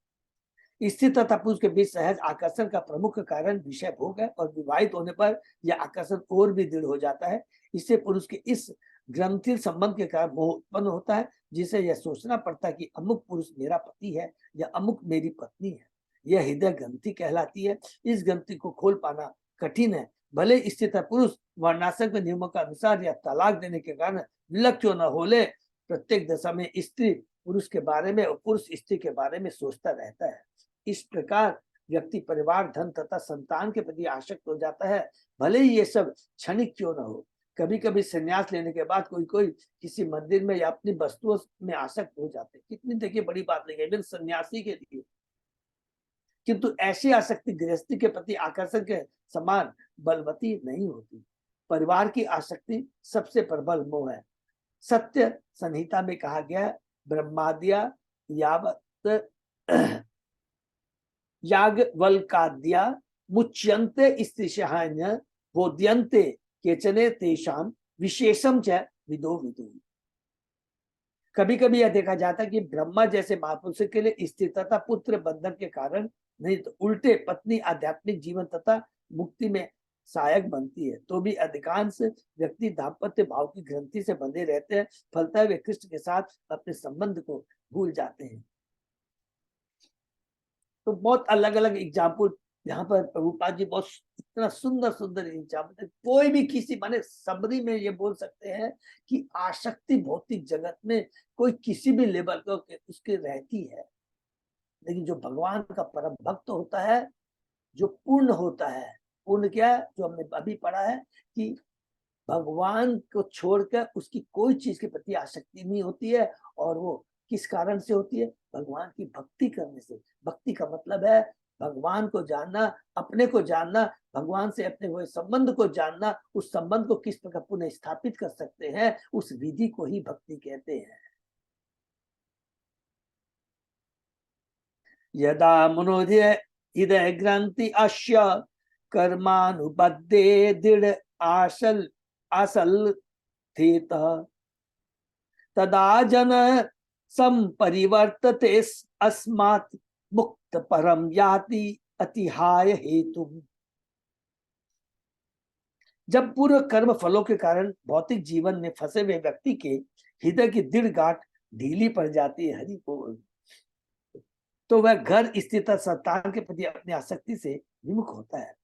स्त्री तथा पुरुष के बीच सहज आकर्षण का प्रमुख कारण विषय भोग है और विवाहित होने पर यह आकर्षण और भी दृढ़ हो जाता है। इससे पुरुष के इस ग्रंथिल संबंध के कारण मोह उत्पन्न होता है, जिसे यह सोचना पड़ता है कि अमुक पुरुष मेरा पति है या अमुक मेरी पत्नी है। यह हृदय ग्रंथि कहलाती है। इस ग्रंथि को खोल पाना कठिन है। भले स्त्री तथा पुरुष वर्णाश्रम के नियमों के अनुसार या तलाक देने के कारण विलक क्यों न हो ले, प्रत्येक दशा में स्त्री पुरुष के बारे में और पुरुष स्त्री के बारे में सोचता रहता है। इस प्रकार व्यक्ति परिवार, धन तथा संतान के प्रति आसक्त हो जाता है। भले ही ये सब क्षणिक क्यों न हो। कभी कभी संन्यास लेने के बाद कोई कोई किसी मंदिर में या अपनी वस्तुओं में आसक्त हो जाते हैं। कितनी देखिए बड़ी बात नहीं है सन्यासी के लिए, किंतु ऐसी आसक्ति गृहस्थी के प्रति आकर्षण के समान बलवती नहीं होती। परिवार की आसक्ति सबसे प्रबल मोह है। सत्य संहिता में कहा गया, ब्रह्माद्या यावत याज्ञवल्क्याद्या मुच्यन्ते स्त्रीशहान्य बोध्यन्ते केचने तेषां विशेषम च विदो विदु। कभी कभी यह देखा जाता है कि ब्रह्मा जैसे महापुरुष के लिए स्त्री तथा पुत्र बंधन के कारण नहीं तो उल्टे पत्नी आध्यात्मिक जीवन तथा मुक्ति में सहायक बनती है। तो भी अधिकांश व्यक्ति दाम्पत्य भाव की ग्रंथि से बंधे रहते हैं। फलतः वे कृष्ण के साथ अपने संबंध को भूल जाते हैं। तो बहुत अलग अलग एग्जाम्पल यहाँ पर प्रभुपाद जी बहुत इतना सुंदर सुंदर एग्जाम्पल, कोई भी किसी माने सबरी में ये बोल सकते हैं कि आसक्ति भौतिक जगत में कोई किसी भी लेवल को उसके रहती है। लेकिन जो भगवान का परम भक्त होता है, जो पूर्ण होता है, पूर्ण क्या है जो हमने अभी पढ़ा है कि भगवान को छोड़कर उसकी कोई चीज के प्रति आसक्ति नहीं होती है। और वो किस कारण से होती है? भगवान की भक्ति करने से। भक्ति का मतलब है भगवान को जानना, अपने को जानना, भगवान से अपने हुए संबंध को जानना, उस संबंध को किस प्रकार पुनः स्थापित कर सकते हैं, उस विधि को ही भक्ति कहते हैं। यदा मनोदय हृदय ग्रंथि अश्य कर्मानुबद्धे दृढ़ आसल थेत तदा जन संपरिवर्तते अस्मात् मुक्त परम याति अतिहाय हेतु। जब पूर्व कर्म फलों के कारण भौतिक जीवन में फंसे हुए व्यक्ति के हृदय की दृढ़ गांठ ढीली पड़ जाती है, हरि बोल, तो वह घर, स्थित संतान के प्रति अपनी आसक्ति से विमुख होता है।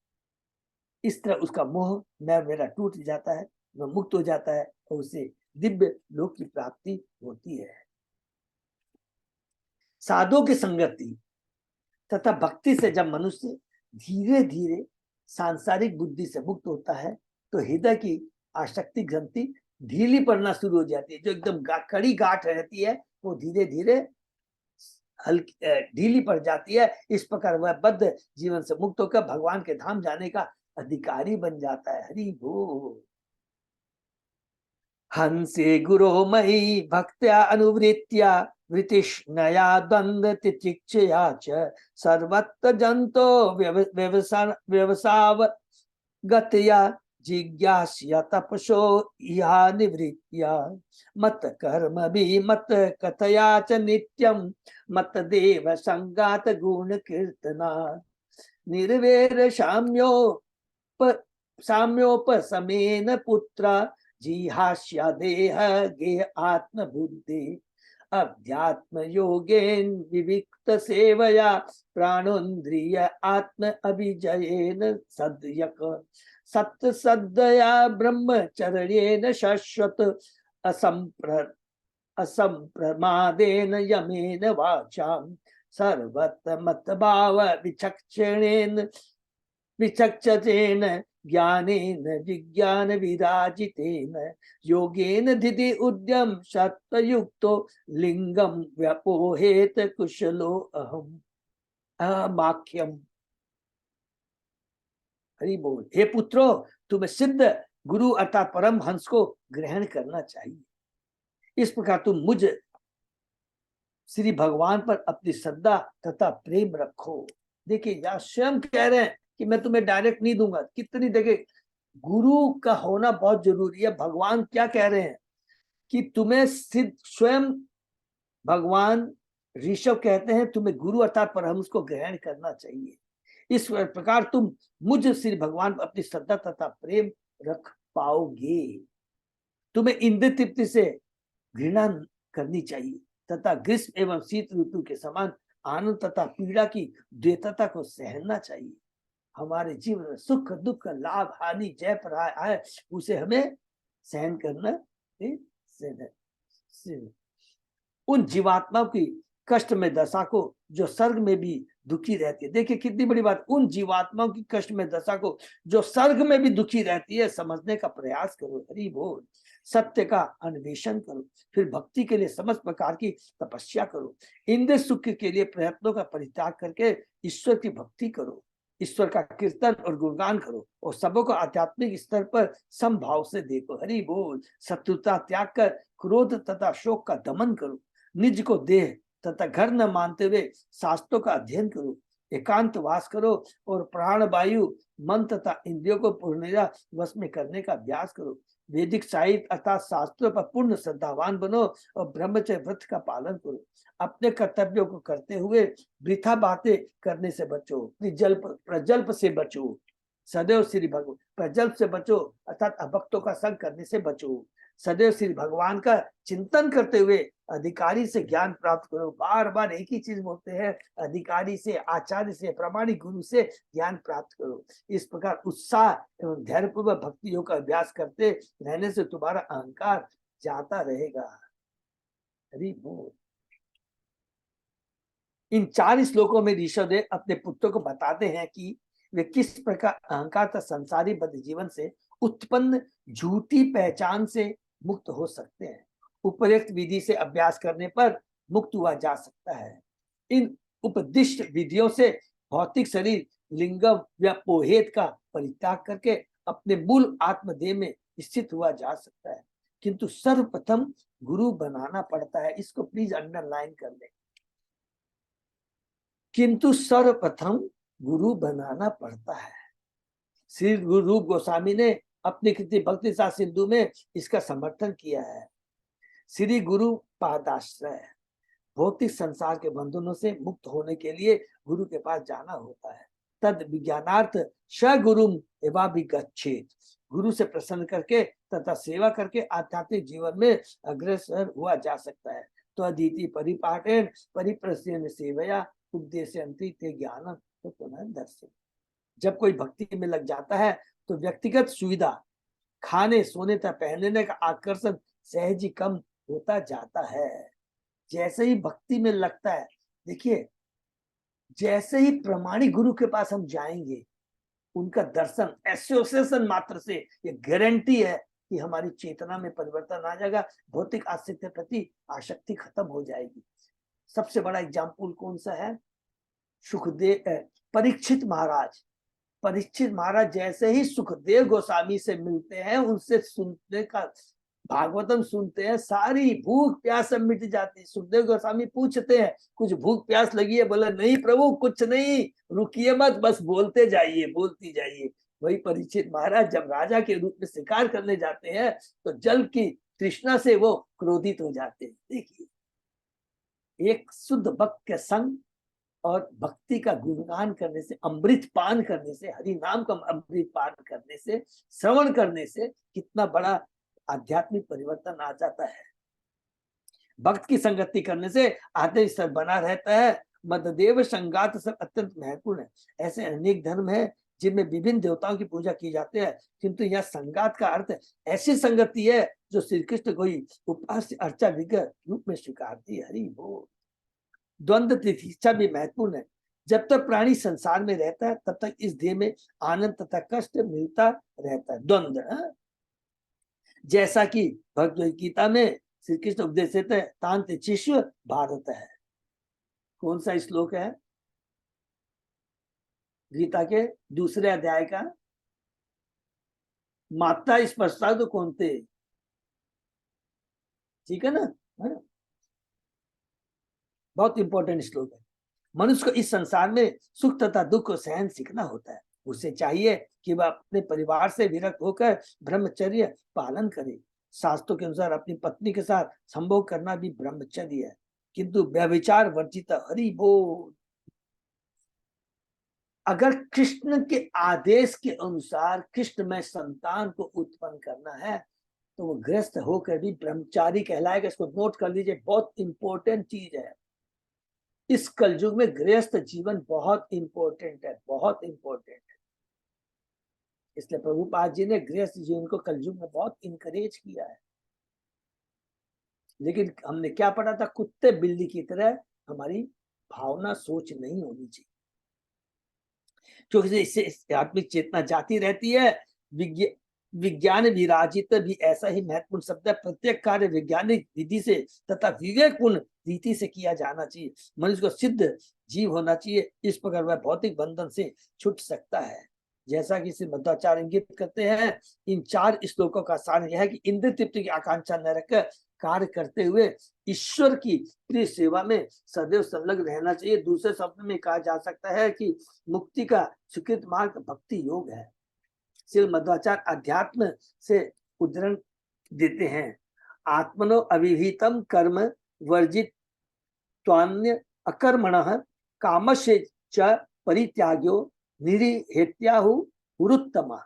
इस तरह उसका मोह मैं मेरा टूट जाता है, वह मुक्त हो जाता है और उसे दिव्य लोक की प्राप्ति होती है। साधु की संगति तथा भक्ति से जब मनुष्य धीरे धीरे सांसारिक बुद्धि से मुक्त होता है तो हृदय की आसक्ति ग्रंथि ढीली पड़ना शुरू हो जाती है। जो एकदम कड़ी गांठ रहती है वो धीरे धीरे हल्की ढीली पड़ जाती है। इस प्रकार वह बद्ध जीवन से मुक्त होकर भगवान के धाम जाने का अधिकारी बन जाता है। हरि बोल। हंसे गुरो मयि भक्त्या अनुवृत्या वृतिष्णया द्वंद्व तितिक्षया च सर्वत्र जंतो व्यवसाव गत्या जिज्ञास्य तपसो इहा निवृत्या मत कर्म भी मत कथया च नित्यम मत देव संगात गुण कीर्तना निर्वेर साम्योपसमेन पुत्र जिहास्या देह गेह आत्म बुद्धि अध्यात्म योगेन विविक्त सेवया प्राणोन्द्रिय आत्म अभिजयेन सद्यक सत्य सद्दया ब्रह्मचर्येन शाश्वत असंप्रमादेन यमेन वाचाम सर्वत्र मतभाव विचक्षणेन ज्ञानेन विज्ञान विराजितेन योगेन धीति उद्यम सत्वयुक्तो लिंगम व्यपोहेत कुशलो अहम अमाख्यम। हरि बोल। हे पुत्रो, तुम्हें सिद्ध गुरु अर्थात परम हंस को ग्रहण करना चाहिए। इस प्रकार तुम मुझ श्री भगवान पर अपनी श्रद्धा तथा प्रेम रखो। देखिए यहाँ स्वयं कह रहे हैं कि मैं तुम्हें डायरेक्ट नहीं दूंगा। कितनी देखिए गुरु का होना बहुत जरूरी है। भगवान क्या कह रहे हैं कि तुम्हें सिद्ध स्वयं भगवान ऋषभ कहते हैं तुम्हें गुरु अर्थात परमहंस को ग्रहण करना चाहिए। इस प्रकार तुम मुझ श्री भगवान पर अपनी श्रद्धा तथा प्रेम रख पाओगे। तुम्हें इंद्र तृप्ति से घृणा करनी चाहिए तथा ग्रीष्म एवं शीत ऋतु के समान आनंद तथा पीड़ा की द्वैतता को सहना चाहिए। हमारे जीवन में सुख दुख लाभ हानि जय पराजय आए उसे हमें सहन करना। उन जीवात्माओं की कष्ट में दशा को जो स्वर्ग में भी दुखी रहती है। देखिए कितनी बड़ी बात। उन जीवात्माओं की कष्ट में दशा को जो स्वर्ग में भी दुखी रहती है समझने का प्रयास करो। हरि बोल। सत्य का अन्वेषण करो, फिर भक्ति के लिए समस्त प्रकार की तपस्या करो। इंद्र सुख के लिए प्रयत्नों का परित्याग करके ईश्वर की भक्ति करो। ईश्वर का कीर्तन और गुणगान करो और सबों को आध्यात्मिक स्तर पर समभाव से देखो। हरि बोल। शत्रुता त्याग कर क्रोध तथा शोक का दमन करो। निज को देह तथा घर न मानते हुए शास्त्रों का अध्ययन करो। एकांत वास करो और प्राण वायु मन तथा इंद्रियों को पूर्णतः वश में करने का अभ्यास करो। वैदिक साहित्य अर्थात शास्त्रों पर पूर्ण श्रद्धावान बनो और ब्रह्मचर्य व्रत का पालन करो। अपने कर्तव्यों को करते हुए वृथा बातें करने से बचो। प्रजल्प से बचो। सदैव श्री भगवान प्रजल्प से बचो अर्थात अभक्तों का संग करने से बचो। सदैव श्री भगवान का चिंतन करते हुए अधिकारी से ज्ञान प्राप्त करो। बार बार एक ही चीज बोलते हैं, अधिकारी से, आचार्य से, प्रामाणिक गुरु से ज्ञान प्राप्त करो। इस प्रकार उत्साह एवं धैर्यपूर्वक भक्ति योग का अभ्यास करते रहने से तुम्हारा अहंकार जाता रहेगा। हरि बोल। इन 4 श्लोकों में ऋषभदेव अपने पुत्रों को बताते हैं कि वे किस प्रकार अहंकार तथा संसारी बद्ध जीवन से उत्पन्न झूठी पहचान से मुक्त हो सकते हैं। उपयुक्त विधि से अभ्यास करने पर मुक्त हुआ जा सकता है। इन उपदिष्ट विधियों से भौतिक शरीर लिंगम या पोहेत का परित्याग करके अपने मूल आत्मदेह में स्थित हुआ जा सकता है। किंतु सर्वप्रथम गुरु बनाना पड़ता है। इसको प्लीज अंडरलाइन कर ले। किंतु सर्वप्रथम गुरु बनाना पड़ता है। श्री गुरु रूप गोस्वामी ने अपनी कृति भक्ति सार सिंधु में इसका समर्थन किया है। श्री गुरु पादाश्रय। भौतिक संसार के बंधनों से मुक्त होने के लिए गुरु के पास जाना होता है। तद विज्ञानार्थ स गुरुम एवाभिगच्छेत्। गुरु से प्रसन्न करके तथा सेवा करके आध्यात्मिक जीवन में अग्रसर हुआ जा सकता है। तो अदिति परिपाठेन परिप्रश्न सेवया उपदेशयन्ति ते ज्ञानम तो पुनः दर्शन। जब कोई भक्ति में लग जाता है तो व्यक्तिगत सुविधा, खाने सोने तथा पहनने का आकर्षण सहज ही कम होता जाता है। जैसे ही भक्ति में लगता है देखिए, जैसे ही प्रमाणिक गुरु के पास हम जाएंगे, उनका दर्शन एसोसिएशन मात्र से ये गारंटी है कि हमारी चेतना में परिवर्तन आ जाएगा, भौतिक आसक्ति के प्रति आसक्ति खत्म हो जाएगी। सबसे बड़ा एग्जाम्पल कौन सा है? परीक्षित महाराज। परीक्षित महाराज जैसे ही सुखदेव गोस्वामी से मिलते हैं, उनसे सुनने का भागवतम सुनते हैं, सारी भूख प्यास सब मिट जाती है। सुखदेव गोस्वामी पूछते हैं, कुछ भूख प्यास लगी है? बोला नहीं प्रभु, कुछ नहीं, रुकिए मत, बस बोलते जाइए, बोलती जाइए। वही परीक्षित महाराज जब राजा के रूप में शिकार करने जाते हैं, तो जल की तृष्णा से वो क्रोधित हो जाते हैं। देखिए, एक शुद्ध भक्त के संग और भक्ति का गुणगान करने से, अमृत पान करने से, हरि नाम का अमृत पान करने से, श्रवण करने से कितना बड़ा आध्यात्मिक परिवर्तन आ जाता है। भक्त की संगति करने से आत्मिक स्तर बना रहता है। मददेव संगात सब अत्यंत महत्वपूर्ण है। ऐसे अनेक धर्म है जिनमें विभिन्न देवताओं की पूजा की जाती है, किंतु यह संगात का अर्थ ऐसी संगति है जो श्री कृष्ण को ही उपास्य अर्चा विग्रह रूप में स्वीकारती है। हरि बोल। द्वंद्व तितिक्षा भी महत्वपूर्ण है। जब तक प्राणी संसार में रहता है, तब तक इस देह में आनंद तथा कष्ट मिलता रहता है। द्वंद्व, जैसा कि भगवद गीता में श्री कृष्ण उपदेश देते हैं, तांत शिष्य भारत है। कौन सा श्लोक है? गीता के दूसरे अध्याय का। माता स्पर्शा तो कौन थे? ठीक है ना? बहुत इंपॉर्टेंट श्लोक है। मनुष्य को इस संसार में सुख तथा दुख को सहन सीखना होता है। उसे चाहिए कि वह अपने परिवार से विरक्त होकर ब्रह्मचर्य पालन करे। शास्त्रों के अनुसार अपनी पत्नी के साथ संभोग करना भी ब्रह्मचर्य है, किंतु व्यभिचार वर्जित। हरि बोल। अगर कृष्ण के आदेश के अनुसार कृष्ण में संतान को उत्पन्न करना है, तो वो गृहस्थ होकर भी ब्रह्मचारी कहलाएगा। इसको नोट कर लीजिए, बहुत इंपॉर्टेंट चीज है। इस कलयुग में गृहस्थ जीवन बहुत इंपॉर्टेंट है, बहुत इंपॉर्टेंट है। इसलिए प्रभुपाद जी ने गृहस्थ जीवन को कलयुग में बहुत इंकरेज किया है। लेकिन हमने क्या पढ़ा था? कुत्ते बिल्ली की तरह हमारी भावना सोच नहीं होनी चाहिए, क्योंकि इससे आत्मिक चेतना जाती रहती है। विज्ञान विराजित भी ऐसा ही महत्वपूर्ण शब्द है। प्रत्येक कार्य वैज्ञानिक विधि से तथा विवेकपूर्ण रीति से किया जाना चाहिए। मनुष्य को सिद्ध जीव होना चाहिए, इस प्रकार वह भौतिक बंधन से छूट सकता है। जैसा कि श्री मध्वाचार्य इंगित करते हैं, इन 4 श्लोकों का सार यह है कि इंद्र तृप्ति की आकांक्षा न रखकर कार्य करते हुए ईश्वर की प्रिय सेवा में सदैव संलग्न रहना चाहिए। दूसरे शब्द में कहा जा सकता है कि मुक्ति का स्वीकृत मार्ग भक्ति योग है। श्री मध्वाचार्य अध्यात्म से उदाहरण देते हैं। आत्मनो अविहितम कर्म वर्जित त्वान्य अकर्मणः कामस्य च परित्याग्यो निरीहेत्याहु पुरुत्तमा।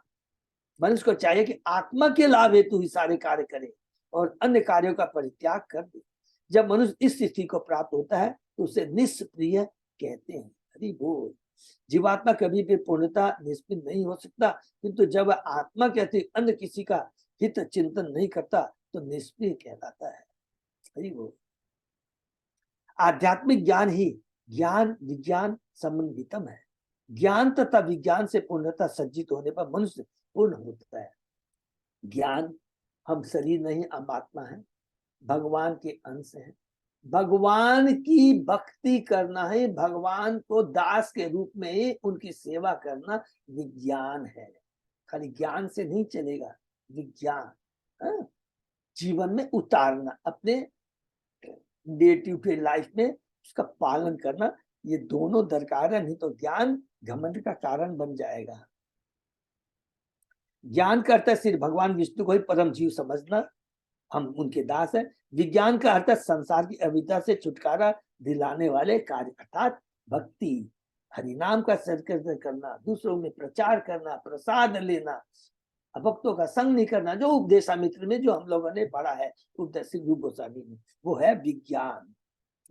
मनुष्य को चाहिए कि आत्मा के लाभ हेतु ही सारे कार्य करे और अन्य कार्यों का परित्याग कर दे। जब मनुष्य इस स्थिति को प्राप्त होता है, तो उसे निष्प्रिय कहते हैं। हरि बोल। जीवात्मा कभी भी पूर्णता निष्प्रिय नहीं हो सकता, किंतु जब आत्मा के अतिरिक्त अन्य किसी का हित चिंतन नहीं करता, तो निष्प्रिय कहलाता है। हरि बोल। आध्यात्मिक ज्ञान ही ज्ञान विज्ञान संबंधितम है। ज्ञान तथा विज्ञान से पूर्णता सज्जित होने पर मनुष्य पूर्ण होता है। ज्ञान, हम शरीर नहीं, हम आत्मा है, भगवान के अंश है। भगवान की भक्ति करना है, भगवान को दास के रूप में ही उनकी सेवा करना विज्ञान है। खाली ज्ञान से नहीं चलेगा, विज्ञान जीवन में उतारना, अपने डे टू डे लाइफ में उसका पालन करना, ये दोनों दरकार है। नहीं तो ज्ञान घमंड का कारण बन जाएगा। ज्ञान का अर्थ है सिर्फ भगवान विष्णु को ही परम जीव समझना, हम उनके दास हैं। विज्ञान का अर्थ है संसार की अविद्या से छुटकारा दिलाने वाले कार्य, अर्थात भक्ति, हरिनाम का संकीर्तन करना, दूसरों में प्रचार करना, प्रसाद लेना, भक्तों का संग नहीं करना, जो उपदेशामित्र में जो हम लोगों ने पढ़ा है, उपदेश रूप गोस्वामी में, वो है विज्ञान।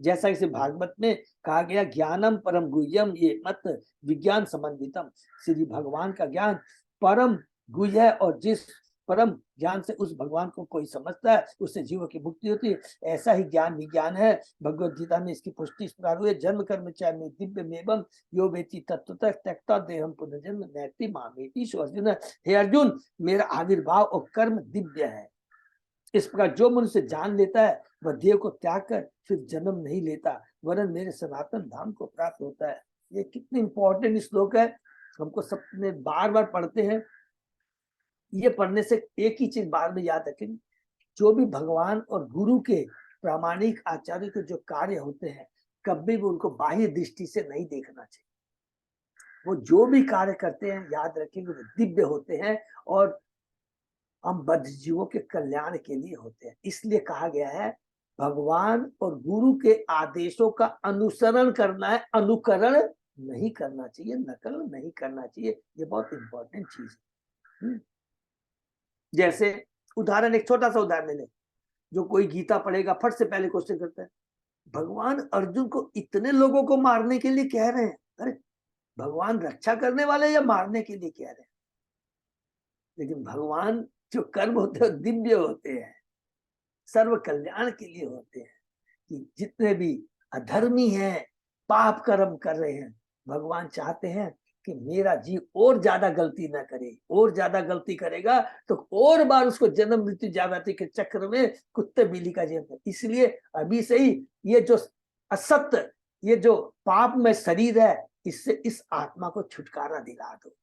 जैसा इसे भागवत में कहा गया, ज्ञानम परम गुह्यम ये मत विज्ञान समन्वितम। श्री भगवान का ज्ञान परम गुह्य है, और जिस परम ज्ञान से उस भगवान को कोई समझता है, उससे जीवों की मुक्ति होती है। ऐसा ही ज्ञान विज्ञान है। भगवत गीता में इसकी पुष्टि इस प्रकार हुई, जन्म कर्म चाहे में दिव्य मेवम यो वेति तत्वतः त्यक्ता देहम पुनर्जन्म नैति मामेति। सो अर्जुन, हे अर्जुन, मेरा आविर्भाव और कर्म दिव्य है। इस प्रकार जो मनुष्य जान लेता है वह देह को त्याग कर फिर जन्म नहीं लेता, वरन मेरे सनातन धाम को प्राप्त होता है। ये कितनी इंपॉर्टेंट श्लोक है, हमको सबने बार बार पढ़ते हैं। ये पढ़ने से एक ही चीज बार में याद रखें, जो भी भगवान और गुरु के प्रामाणिक आचार्य के जो कार्य होते हैं, कभी भी उनको बाह्य दृष्टि से नहीं देखना चाहिए। वो जो भी कार्य करते हैं, याद रखेंगे, वो दिव्य होते हैं और हम बद्ध जीवों के कल्याण के लिए होते हैं। इसलिए कहा गया है भगवान और गुरु के आदेशों का अनुसरण करना है, अनुकरण नहीं करना चाहिए, नकल नहीं करना चाहिए। ये बहुत इंपॉर्टेंट चीज है। जैसे उदाहरण, एक छोटा सा उदाहरण ले, जो कोई गीता पढ़ेगा फट से पहले क्वेश्चन करता है, भगवान अर्जुन को इतने लोगों को मारने के लिए कह रहे हैं, अरे भगवान रक्षा करने वाले या मारने के लिए कह रहे हैं? लेकिन भगवान जो कर्म होते हैं दिव्य होते हैं, सर्व कल्याण के लिए होते हैं। कि जितने भी अधर्मी हैं, पाप कर्म कर रहे हैं, भगवान चाहते हैं कि मेरा जीव और ज्यादा गलती ना करे, और ज्यादा गलती करेगा तो और बार उसको जन्म मृत्यु जागृति के चक्र में कुत्ते बिल्ली का जीवन। इसलिए अभी से ही ये जो असत्य, ये जो पाप में शरीर है, इससे इस आत्मा को छुटकारा दिला दो।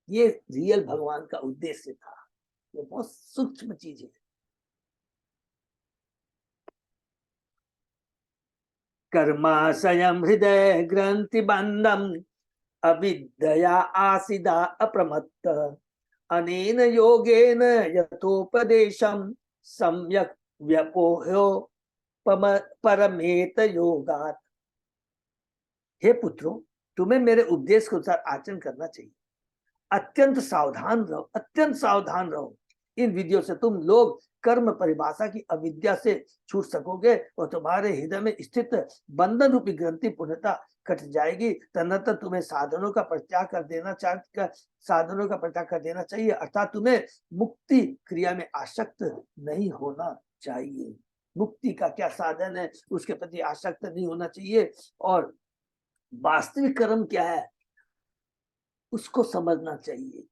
ये रियल भगवान का उद्देश्य था। ये बहुत सूक्ष्म चीज है। कर्माशयम हृदय ग्रंथि बंधम अविद्या आसिदा अप्रमत्त अनेन योगेन यथोपदेशम सम्यक व्यपोह्यो परमेत योगात्। हे पुत्रों, तुम्हें मेरे उपदेश के अनुसार आचरण करना चाहिए। अत्यंत सावधान रहो, अत्यंत सावधान रहो। इन विधियों से तुम लोग कर्म परिभाषा की अविद्या से छूट सकोगे और तुम्हारे हृदय में स्थित बंधन रूपी ग्रंथि पूर्णता कट जाएगी। तदनंतर तुम्हें साधनों का परित्याग कर देना चाहिए, अर्थात तुम्हें मुक्ति क्रिया में आसक्त नहीं होना चाहिए। मुक्ति का क्या साधन है, उसके प्रति आसक्त नहीं होना चाहिए। और वास्तविक कर्म क्या है उसको समझना चाहिए।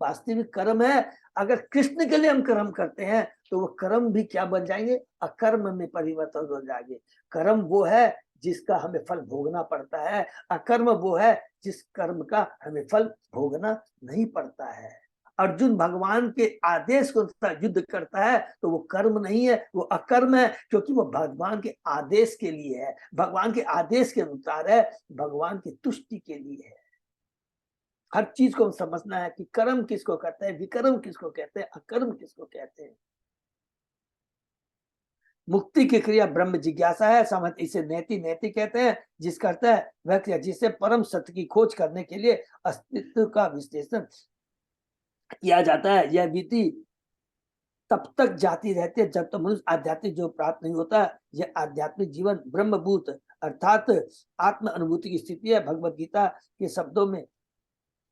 वास्तविक कर्म है, अगर कृष्ण के लिए हम कर्म करते हैं तो वो कर्म भी क्या बन जाएंगे, अकर्म में परिवर्तन हो जाएंगे। कर्म वो है जिसका हमें फल भोगना पड़ता है, अकर्म वो है जिस कर्म का हमें फल भोगना नहीं पड़ता है। अर्जुन भगवान के आदेश के अनुसार युद्ध करता है तो वो कर्म नहीं है, वो अकर्म है, क्योंकि वो भगवान के आदेश के लिए है, भगवान के आदेश के अनुसार है, भगवान की तुष्टि के लिए है। हर चीज को समझना है कि कर्म किसको कहते हैं, विकर्म किसको कहते हैं, अकर्म किसको कहते हैं। मुक्ति की क्रिया ब्रह्म जिज्ञासा है, समझ इसे नैति नैति कहते हैं, जिसका अर्थ है वह क्रिया जिससे परम सत्य की खोज करने के लिए अस्तित्व का विश्लेषण किया जाता है। यह विधि तब तक जाती रहती है जब तक मनुष्य आध्यात्मिक जो प्राप्त नहीं होता। यह आध्यात्मिक जीवन ब्रह्मभूत अर्थात आत्म अनुभूति की स्थिति है। भगवत गीता के शब्दों में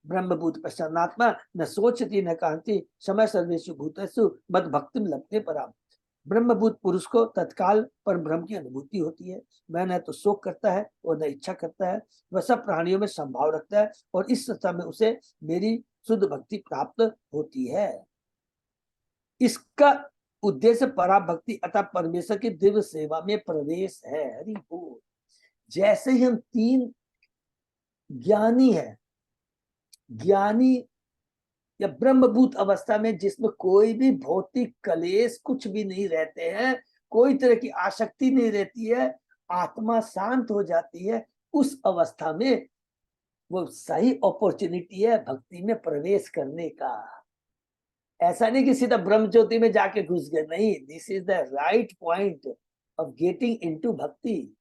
ब्रह्मभूत प्रसन्नात्मा न सोचती न कांति समय सर्वेषु भूतेषु मद भक्ति लभते पराम। ब्रह्मभूत पुरुष को तत्काल पर ब्रह्म की अनुभूति होती है। वह न तो शोक करता है और न इच्छा करता है, वह सब प्राणियों में संभाव रखता है और इस सत्ता में उसे मेरी शुद्ध भक्ति प्राप्त होती है। इसका उद्देश्य पराभक्ति अतः परमेश्वर की दिव्य सेवा में प्रवेश है। हरि बोल। जैसे ही हम तीन ज्ञानी है, ज्ञानी या ब्रह्मभूत अवस्था में जिसमें कोई भी भौतिक कलेश कुछ भी नहीं रहते हैं, कोई तरह की आसक्ति नहीं रहती है, आत्मा शांत हो जाती है, उस अवस्था में वो सही अपॉर्चुनिटी है भक्ति में प्रवेश करने का। ऐसा नहीं कि सीधा ब्रह्म ज्योति में जाके घुस गए, नहीं, this is the right point of getting into भक्ति।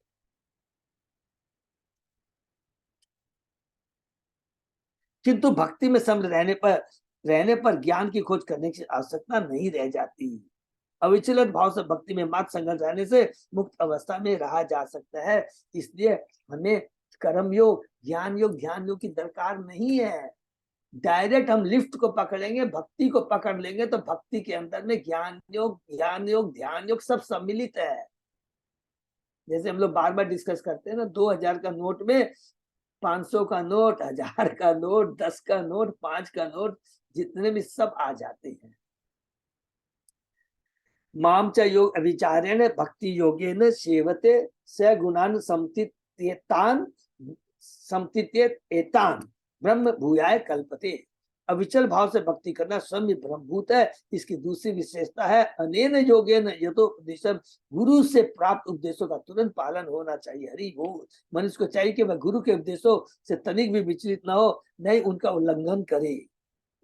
किंतु भक्ति में सम्मिलित रहने पर ज्ञान की खोज करने की आवश्यकता नहीं रह जाती। अविचलित भाव से भक्ति में मात्र संलग्न रहने से मुक्त अवस्था में रहा जा सकता है। इसलिए हमें कर्म योग, ज्ञान योग, ध्यान योग की दरकार नहीं है। डायरेक्ट हम लिफ्ट को पकड़ेंगे, भक्ति को पकड़ लेंगे, तो भक्ति के अंदर में ज्ञान योग, ध्यान योग सब सम्मिलित है। जैसे हम लोग बार बार डिस्कस करते हैं ना, 2000 का नोट में 500 का नोट, 1000 का नोट, 10 का नोट, 5 का नोट, जितने भी सब आ जाते हैं। माम च योग विचारेण भक्ति योगेन सेवते स गुणान समतित्येतान ब्रह्म भूयाय कल्पते। अविचल भाव से भक्ति करना स्वयं ब्रह्मभूत है। इसकी दूसरी विशेषता है अनेन योगेन यथोपदेशम, गुरु से प्राप्त उपदेशों का तुरंत पालन होना चाहिए। हरि बोल। मनुष्य को चाहिए कि वह गुरु के उपदेशों से तनिक भी विचलित ना हो, नहीं उनका उल्लंघन करे।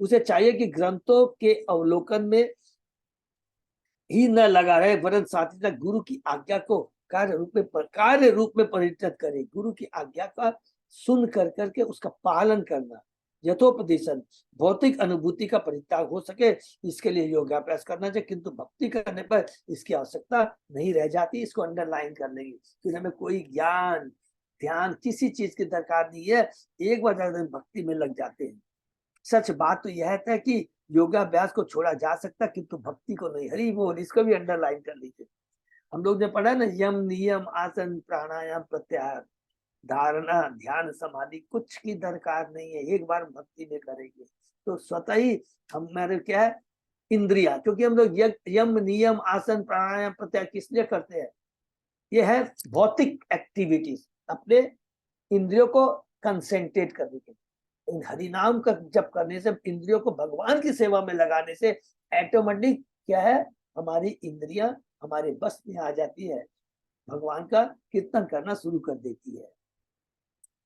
उसे चाहिए कि ग्रंथों के अवलोकन में ही न लगा रहे, वरन साथ ही साथ गुरु की आज्ञा को कार्य रूप में परिणत करे। गुरु की आज्ञा का सुन कर करके उसका पालन करना। यथोपदेशन, भौतिक अनुभूति का परित्याग हो सके, इसके लिए योगाभ्यास करना चाहिए, किंतु भक्ति करने पर इसकी आवश्यकता नहीं रह जाती। इसको अंडरलाइन कर लेंगे कि हमें कोई ज्ञान ध्यान किसी चीज की दरकार नहीं है, एक बार जब भक्ति में लग जाते हैं। सच बात तो यह है कि योगाभ्यास को छोड़ा जा सकता, किंतु भक्ति को नहीं। हरि बोल। इसको भी अंडरलाइन कर लीजिए। हम लोग ने पढ़ा ना, यम नियम आसन प्राणायाम प्रत्याहार धारणा ध्यान समाधि कुछ की दरकार नहीं है, एक बार भक्ति में करेंगे तो स्वतः ही हमारे क्या है इंद्रिया, क्योंकि हम लोग यम नियम आसन प्राणायाम प्रत्याहार किस लिए करते हैं? ये है भौतिक एक्टिविटीज, अपने इंद्रियों को कंसेंट्रेट करने के लिए। हरिनाम का जप करने से, इंद्रियों को भगवान की सेवा में लगाने से ऑटोमेटिक क्या है, हमारी इंद्रियां हमारे बस में आ जाती है, भगवान का कीर्तन करना शुरू कर देती है।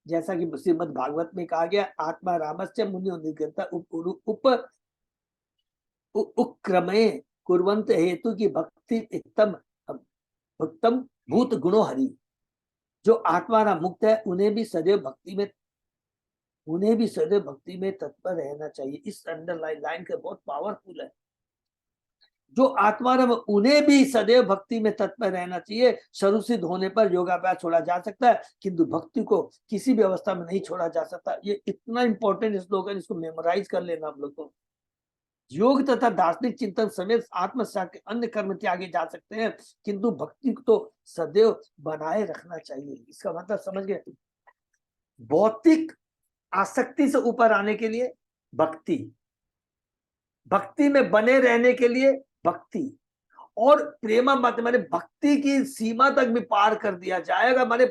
जैसा कि श्रीमद् भागवत में कहा गया, आत्मा रामस्य मुनि निर्गता उपक्रमे कुर्वन्त हेतु की भक्ति उत्तम भूत गुणो हरि। जो आत्मा मुक्त है उन्हें भी सदैव भक्ति में तत्पर रहना चाहिए। इस अंडरलाइन लाइन का बहुत पावरफुल है। जो आत्माराम उन्हें भी सदैव भक्ति में तत्पर रहना चाहिए। स्वरूप सिद्ध होने पर योगाभ्यास छोड़ा जा सकता है, किंतु भक्ति को किसी भी अवस्था में नहीं छोड़ा जा सकता। ये इतना इंपॉर्टेंट श्लोक है, इसको मेमोराइज कर लेना हम लोग को। योग तथा दार्शनिक चिंतन समेत आत्मसात के अन्य कर्म त्यागे जा सकते हैं, किंतु भक्ति को तो सदैव बनाए रखना चाहिए। इसका मतलब समझ गए? भौतिक आसक्ति से ऊपर आने के लिए भक्ति, भक्ति में बने रहने के लिए भक्ति, और प्रेमा मत माने भक्ति की सीमा तक भी पार कर दिया जाएगा, माने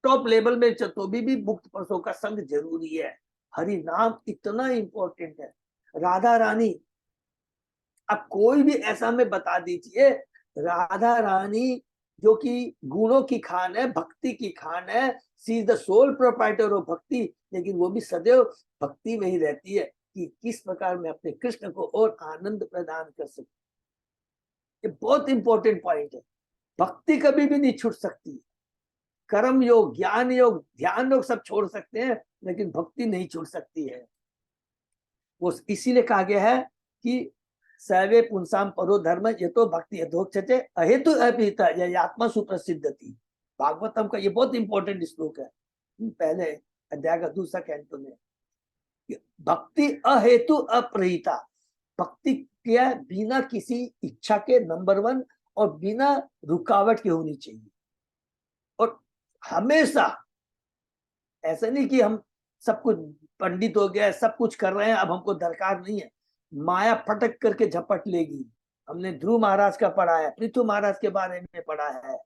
टॉप लेवल में तो भी मुक्त पुरुषों का संग जरूरी है। हरि नाम इतना इंपॉर्टेंट है। राधा रानी, अब कोई भी ऐसा में बता दीजिए, राधा रानी जो कि गुणों की खान है, भक्ति की खान है, she is the sole proprietor of bhakti, लेकिन वो भी सदैव भक्ति में ही रहती है कि किस प्रकार मैं अपने कृष्ण को और आनंद प्रदान कर सकती। ये बहुत इंपॉर्टेंट पॉइंट है। भक्ति कभी भी नहीं छूट सकती। कर्म योग, ज्ञान योग, ध्यान योग सब छोड़ सकते हैं, लेकिन भक्ति नहीं छूट सकती है। वो इसीलिए कहा गया है कि सर्वे पुंसाम परो धर्म यतो भक्ति यथोक्षते अहेतु अपिहिता यह आत्मा सुप्रसिद्धति। भागवतम का ये बहुत इंपॉर्टेंट श्लोक है, पहले अध्याय का दूसरा कैंटो में। भक्ति अहेतु अप्रहिता, भक्ति क्या बिना किसी इच्छा के, नंबर 1, और बिना रुकावट के होनी चाहिए। और हमेशा ऐसा नहीं कि हम सब कुछ पंडित हो गया, सब कुछ कर रहे हैं, अब हमको दरकार नहीं है। माया फटक करके झपट लेगी। हमने ध्रुव महाराज का पढ़ा है, पृथु महाराज के बारे में पढ़ा है,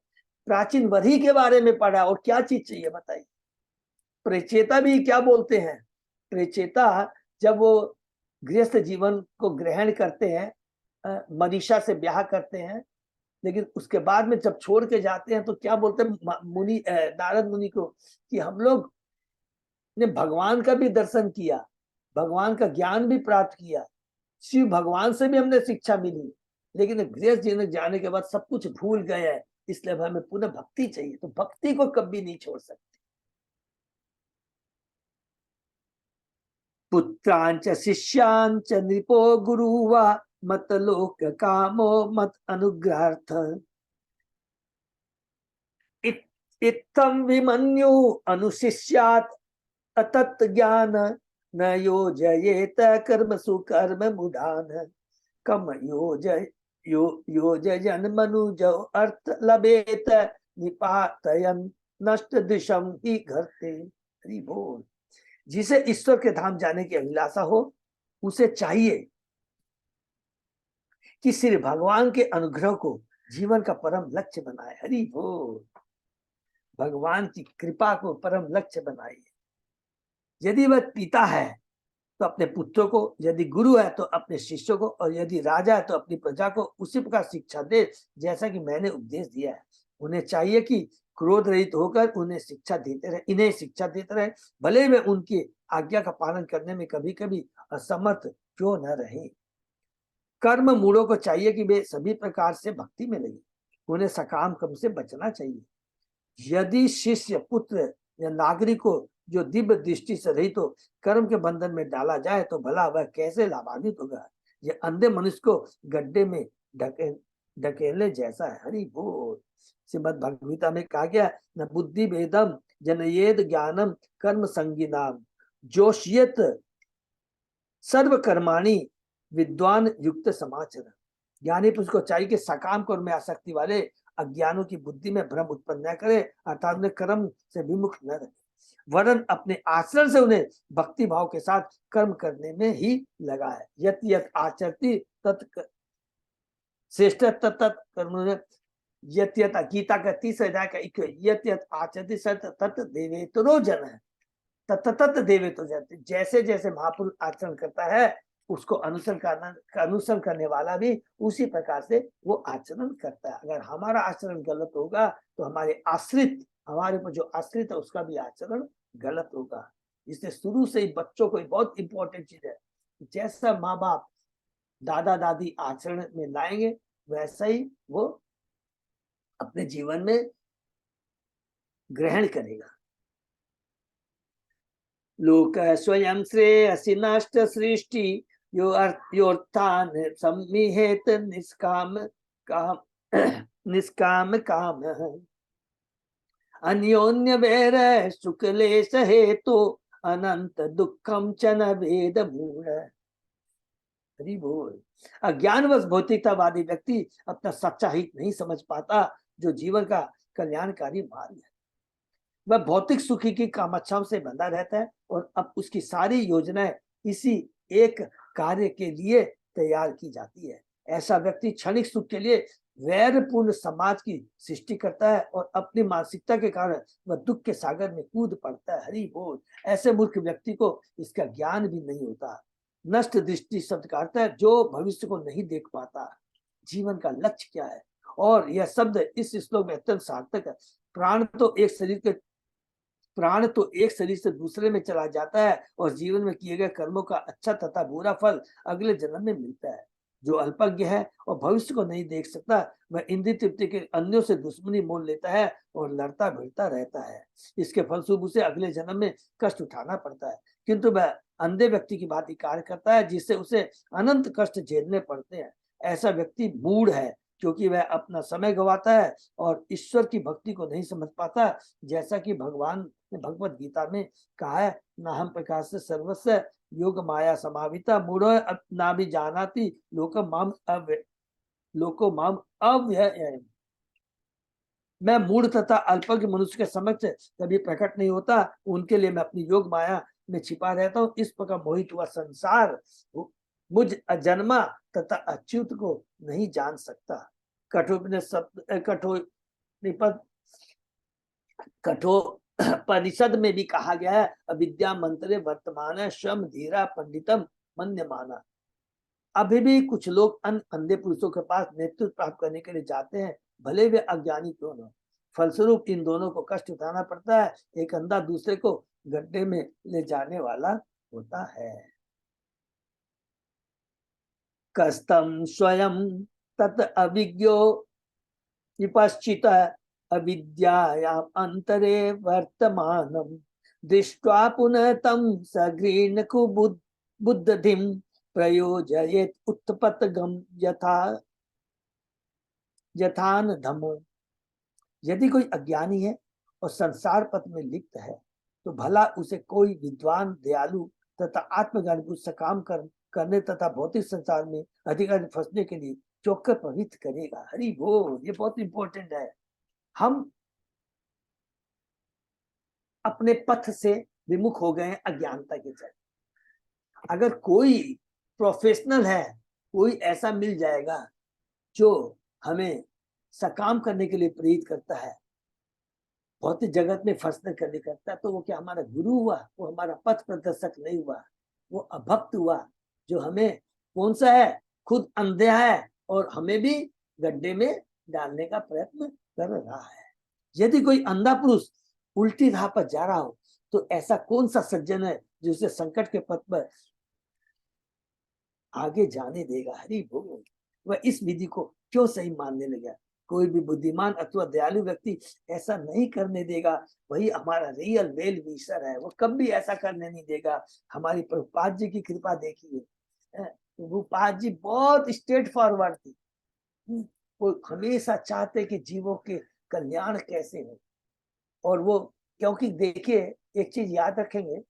प्राचीन वधि के बारे में पढ़ा है, और क्या चीज चाहिए बताइए। प्रेचेता भी क्या बोलते हैं? प्रेचेता जब वो गृहस्थ जीवन को ग्रहण करते हैं, मनीषा से ब्याह करते हैं, लेकिन उसके बाद में जब छोड़ के जाते हैं तो क्या बोलते हैं मुनि, नारद मुनि को, कि हम लोग ने भगवान का भी दर्शन किया, भगवान का ज्ञान भी प्राप्त किया, शिव भगवान से भी हमने शिक्षा मिली, लेकिन गृहस्थ जीवन जाने के बाद सब कुछ भूल गए हैं, इसलिए हमें पुनः भक्ति चाहिए। तो भक्ति को कभी नहीं छोड़ सकते। पुत्रांच शिष्यांच नृपो गुरु वा मत लोक कामो मत अनुग्रहार्थ इत्थम विमन्यु अनुशिष्यात अतत् ज्ञान न योजयेत कर्मसु कर्म मुढ़ान कम योजयन मनुजो अर्थ लभेत निपातयन नष्ट दिशम ही घरते। हरि बोल। जिसे ईश्वर के धाम जाने की अभिलाषा हो उसे चाहिए कि श्री भगवान के अनुग्रह को जीवन का परम लक्ष्य बनाए। हरि बोल। भगवान की कृपा को परम लक्ष्य बनाइए। यदि वह पिता है तो अपने पुत्रों को, यदि गुरु है तो अपने शिष्यों को, और यदि राजा है तो अपनी प्रजा को उसी प्रकार शिक्षा दे जैसा कि मैंने उपदेश दिया है। उन्हें चाहिए कि क्रोध रहित होकर उन्हें शिक्षा देते रहे, इन्हें शिक्षा देते रहे, भले वे उनकी आज्ञा का पालन करने में कभी कभी असमर्थ क्यों न रहे। कर्म मूढ़ों को चाहिए कि वे सभी प्रकार से भक्ति में लगे, उन्हें सकाम कर्म से बचना चाहिए। यदि शिष्य, पुत्र या नागरिक को जो दिव्य दृष्टि से रहित तो कर्म के बंधन में डाला जाए तो भला वह कैसे लाभान्वित होगा। यह अंधे मनुष्य को गड्ढे में ढकेलने जैसा है। हरि बोल। श्रीमद् भगवत में कहा गया, न बुद्धि भेदम जनयेद ज्ञानम कर्म संगीनाम जोशियत सर्व कर्माणि विद्वान युक्त समाचर। ज्ञानी पुरुष को चाहिए कि सकाम कर्म में आसक्ति वाले अज्ञानों की बुद्धि में भ्रम उत्पन्न न करे, अर्थात उन्हें कर्म से विमुख न रखे, वरन अपने आचरण से उन्हें भक्ति भाव के साथ कर्म करने में ही लगा है। यत यत आचरति तत् श्रेष्ठ तत् कर्म। यत यत, गीता का 30 अध्याय का 21, यत यत आचरति तत् देवेतरो जन है, तत् देवेतो जन। जैसे जैसे महापुरुष आचरण करता है उसको अनुसरण करने वाला भी उसी प्रकार से वो आचरण करता है। अगर हमारा आचरण गलत होगा तो हमारे आश्रित, हमारे ऊपर जो आश्रित है उसका भी आचरण गलत होगा। इसलिए शुरू से ही बच्चों को बहुत इंपॉर्टेंट चीज है, जैसा माँ बाप दादा दादी आचरण में लाएंगे वैसा ही वो अपने जीवन में ग्रहण करेगा। लोक स्वयं श्रेयसि नष्ट सृष्टि योर्थान सम्मिहेत निष्काम काम निष्काम काम अन्योन्य वैर शुक्लेश हेतु अनंत दुखम च न वेद मूढ़। हरि बोल। अज्ञानवश भौतिकतावादी व्यक्ति अपना सच्चा हित नहीं समझ पाता जो जीवन का कल्याणकारी मार्ग है। वह भौतिक सुखी की कामच्छाओं से बंधा रहता है और अब उसकी सारी योजनाएं इसी एक कार्य के लिए तैयार की जाती है। ऐसा व्यक्ति क्षणिक सुख के लिए वैरपूर्ण समाज की सृष्टि करता है और अपनी मानसिकता के कारण वह दुख के सागर में कूद पड़ता है। हरि बोल। ऐसे मूर्ख व्यक्ति को इसका ज्ञान भी नहीं होता। नष्ट दृष्टि शब्द का अर्थ है जो भविष्य को नहीं देख पाता, जीवन का लक्ष्य क्या है। और यह शब्द इस श्लोक में अत्यंत सार्थक है। प्राण तो एक शरीर से दूसरे में चला जाता है और जीवन में किए गए कर्मों का अच्छा तथा बुरा फल अगले जन्म में मिलता है। जो अल्पज्ञ है और भविष्य को नहीं देख सकता वह इंद्रिय तृप्ति के अन्यों से दुश्मनी मोल लेता है और लड़ता भिड़ता रहता है। इसके फलस्वरूप उसे अगले जन्म में कष्ट उठाना पड़ता है। किंतु वह अंधे व्यक्ति की भांति कार्य करता है जिससे उसे अनंत कष्ट झेलने पड़ते हैं। ऐसा व्यक्ति मूढ़ है क्योंकि वह अपना समय गवाता है और ईश्वर की भक्ति को नहीं समझ पाता। जैसा कि भगवान ने भगवत गीता में कहा है, नाहम प्रकाश से सर्वस्व योग माया समाविता मूढ़ो ना भी जानाति लोको माम अव्यय। मैं मूढ़ तथा अल्पज्ञ मनुष्य के समक्ष कभी प्रकट नहीं होता, उनके लिए मैं अपनी योग माया में छिपा रहता हूँ। इस प्रकार मोहित हुआ संसार मुझ अजन्मा तथा अच्युत को नहीं जान सकता। कठोपनिषद में भी कहा गया है, अविद्या मंत्रे वर्तमान श्रम धीरा पंडितम मन्यमाना। अभी भी कुछ लोग अंधे पुरुषों के पास नेतृत्व प्राप्त करने के लिए जाते हैं, भले वे अज्ञानी क्यों न। फलस्वरूप इन दोनों को कष्ट उठाना पड़ता है। एक अंधा दूसरे को गड्ढे में ले जाने वाला होता है। कस्तम स्वयं तत् अविज्ञो विपश्चित अविद्यायाम अंतरे वर्तमानम दृष्ट्वा पुनः तम सघृण बुद्धिम प्रयोजयेत उत्पतगम यथान धमो। यदि कोई अज्ञानी है और संसार पथ में लिप्त है तो भला उसे कोई विद्वान दयालु तथा आत्मज्ञान को सकाम करने तथा भौतिक संसार में अधिकार फंसने के लिए चौकर पवित्र करेगा। हरि बोल। ये बहुत इंपॉर्टेंट है। हम अपने पथ से विमुख हो गए हैं अज्ञानता के चलते। अगर कोई प्रोफेशनल है, कोई ऐसा मिल जाएगा जो हमें सकाम करने के लिए प्रेरित करता है, भौतिक जगत में फंसने के लिए करता है, तो वो क्या हमारा गुरु हुआ? वो हमारा पथ प्रदर्शक नहीं हुआ, वो अभक्त हुआ, जो हमें कौन सा है, खुद अंधेरा है और हमें भी गड्ढे में डालने का प्रयत्न कर रहा है। यदि कोई अंधा पुरुष उल्टी राह पर जा रहा हो तो ऐसा कौन सा सज्जन है जो उसे संकट के पथ पर आगे जाने देगा? हरि बोल। वह इस विधि को क्यों सही मानने लगा? कोई भी बुद्धिमान अथवा दयालु व्यक्ति ऐसा नहीं करने देगा। वही हमारा रियल वेल विशर है, वो कभी ऐसा करने नहीं देगा। हमारी प्रभुपाद जी की कृपा देखिए, प्रभुपाद जी बहुत स्ट्रेट फॉरवर्ड थी। वो हमेशा चाहते कि जीवों के कल्याण कैसे हो। और वो, क्योंकि देखिए एक चीज याद रखेंगे,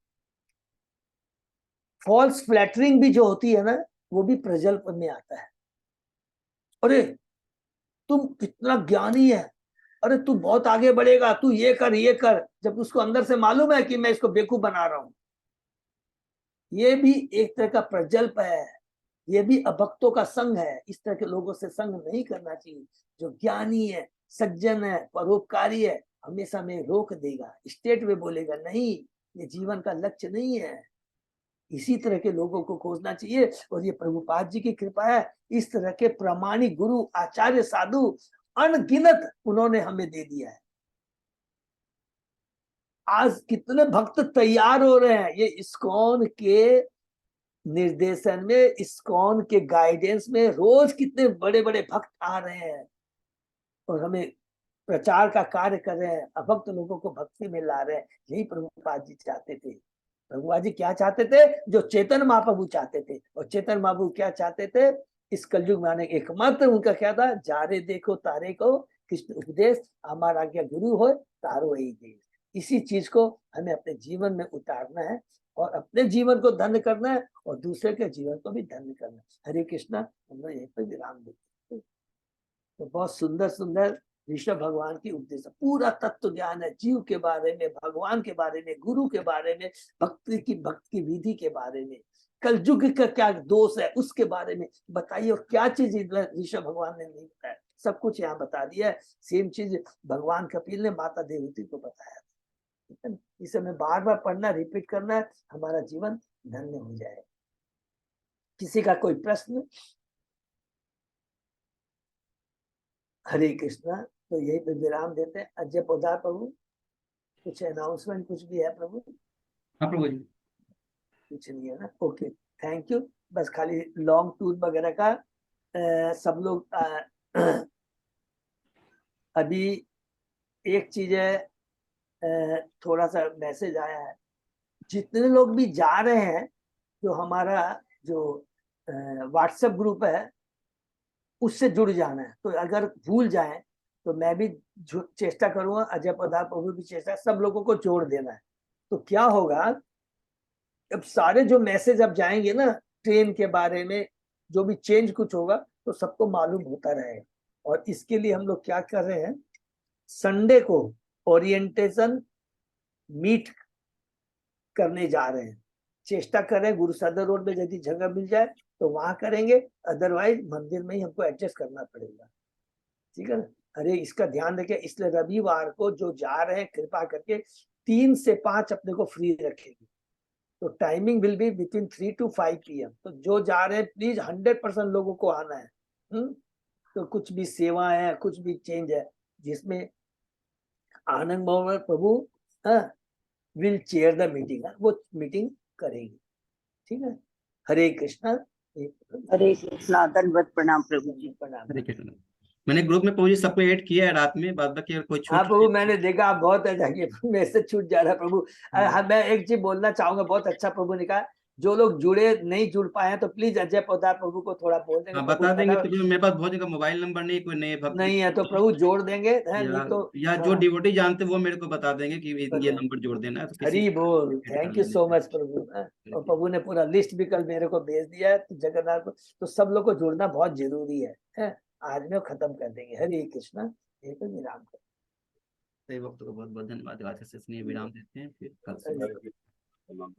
फॉल्स फ्लैटरिंग भी जो होती है ना, वो भी प्रजल्प में आता है। अरे तुम कितना ज्ञानी है, अरे तू बहुत आगे बढ़ेगा, तू ये कर ये कर, जब उसको अंदर से मालूम है कि मैं इसको बेवकूफ बना रहा हूं। ये भी एक तरह का प्रजल्प है, ये भी अभक्तों का संग है। इस तरह के लोगों से संग नहीं करना चाहिए। जो ज्ञानी है, सज्जन है, परोपकारी है, हमेशा में रोक देगा, स्टेट में बोलेगा नहीं, ये जीवन का लक्ष्य नहीं है। इसी तरह के लोगों को खोजना चाहिए। और ये प्रभुपाद जी की कृपा है, इस तरह के प्रामाणिक गुरु, आचार्य, साधु अनगिनत उन्होंने हमें दे दिया है। आज कितने भक्त तैयार हो रहे हैं, ये इस्कॉन के निर्देशन में, इस्कॉन के गाइडेंस में रोज कितने बड़े बड़े भक्त आ रहे हैं और हमें प्रचार का कार्य कर रहे हैं, अभक्त लोगों को भक्ति में ला रहे हैं। यही प्रभुपाद जी चाहते थे। प्रभुपाद जी क्या चाहते थे? जो चेतन महाप्रभु चाहते थे। और चेतन महाप्रभु क्या चाहते थे? इस कलयुग में आने एकमात्र उनका क्या था? जारे देखो तारे को कृष्ण उपदेश, हमारा क्या गुरु हो तारो ही देश। इसी चीज को हमें अपने जीवन में उतारना है और अपने जीवन को धन्य करना है और दूसरे के जीवन को भी धन्य करना है। हरे कृष्णा। हम लोग यहीं पर विराम देते। तो बहुत सुंदर सुंदर ऋषभ भगवान की उपदेश, पूरा तत्व ज्ञान है, जीव के बारे में, भगवान के बारे में, गुरु के बारे में, भक्ति की विधि के बारे में, कलयुग का क्या दोष है उसके बारे में बताइए। और क्या चीज ऋषभ भगवान ने नहीं बताया, सब कुछ यहाँ बता दिया है। सेम चीज भगवान कपिल ने माता देवती को बताया। ठीक है, इसे हमें बार बार पढ़ना, रिपीट करना है, हमारा जीवन धन्य हो जाए। किसी का कोई प्रश्न? हरे कृष्णा। तो यही पे विराम देते हैं। अजय पौधा प्रभु, कुछ अनाउंसमेंट कुछ भी है प्रभु? हाँ प्रभु जी। कुछ नहीं है ना? Okay, thank you. बस खाली लॉन्ग टूर वगैरह का सब लोग अभी एक चीज है, थोड़ा सा मैसेज आया है, जितने लोग भी जा रहे हैं, जो हमारा जो व्हाट्सएप ग्रुप है उससे जुड़ जाना है। तो अगर भूल जाए तो मैं भी चेष्टा करूंगा, अजय पदार प्रभु भी चेष्टा, सब लोगों को जोड़ देना है। तो क्या होगा, अब सारे जो मैसेज अब जाएंगे ना ट्रेन के बारे में, जो भी चेंज कुछ होगा तो सबको मालूम होता रहेगा। और इसके लिए हम लोग क्या कर रहे हैं, संडे को ओरिएंटेशन मीट करने जा रहे हैं। चेष्टा करें गुरु सदर रोड में यदि जगह मिल जाए तो वहां करेंगे, अदरवाइज मंदिर में ही हमको एडजस्ट करना पड़ेगा। ठीक है ना? अरे इसका ध्यान रखें। इसलिए रविवार को जो जा रहे हैं कृपा करके 3 से 5 अपने को फ्री रखेंगे। तो timing will be between 3 to 5 PM। तो जो जा रहे हैं प्लीज 100% लोगों को आना है। तो कुछ भी सेवा है, कुछ भी चेंज है जिसमें आनंद मोहन प्रभु विल चेयर द मीटिंग, वो मीटिंग करेंगे। ठीक है, हरे कृष्णा। हरे कृष्णा। दंडवत प्रणाम प्रभु जी। प्रणाम। हरे कृष्णा। मैंने ग्रुप में प्रभु जी सबको ऐड किया है रात में, बाद बाकी अगर कोई छूट हाँ प्रभु, मैंने देखा आप बहुत अच्छा, ये मैसेज छूट जा रहा है प्रभु। मैं एक चीज बोलना चाहूंगा, बहुत अच्छा प्रभु ने कहा जो लोग जुड़े नहीं जुड़ पाए हैं तो प्लीज अजय पोदार प्रभु को थोड़ा बोल देंगे, हाँ प्रभु बता देंगे, फटाफट। तो मेरे पास बहुत जगह मोबाइल नंबर नहीं, कोई नए भक्त नहीं है तो प्रभु जोड़ देंगे, है नहीं या तो। या जो हाँ, डिवोटी जानते वो मेरे को बता देंगे कि ये बताएं। नंबर जोड़ देना है, तो किसी हरी बोल, ऐड कर थैंक यू लेने सो से। मच प्रभु। हाँ, और प्रभु ने पूरा लिस्ट भी कल मेरे को भेज दिया है, तो जगन्नाथ को तो सब लोग को जुड़ना बहुत जरूरी है? आज में वो खत्म कर देंगे। हरे कृष्णा, एक विराम कर। सही वक्त को बहुत बहुत धन्यवाद। आज से स्नेह विराम देते हैं, फिर कल हरे सुबह।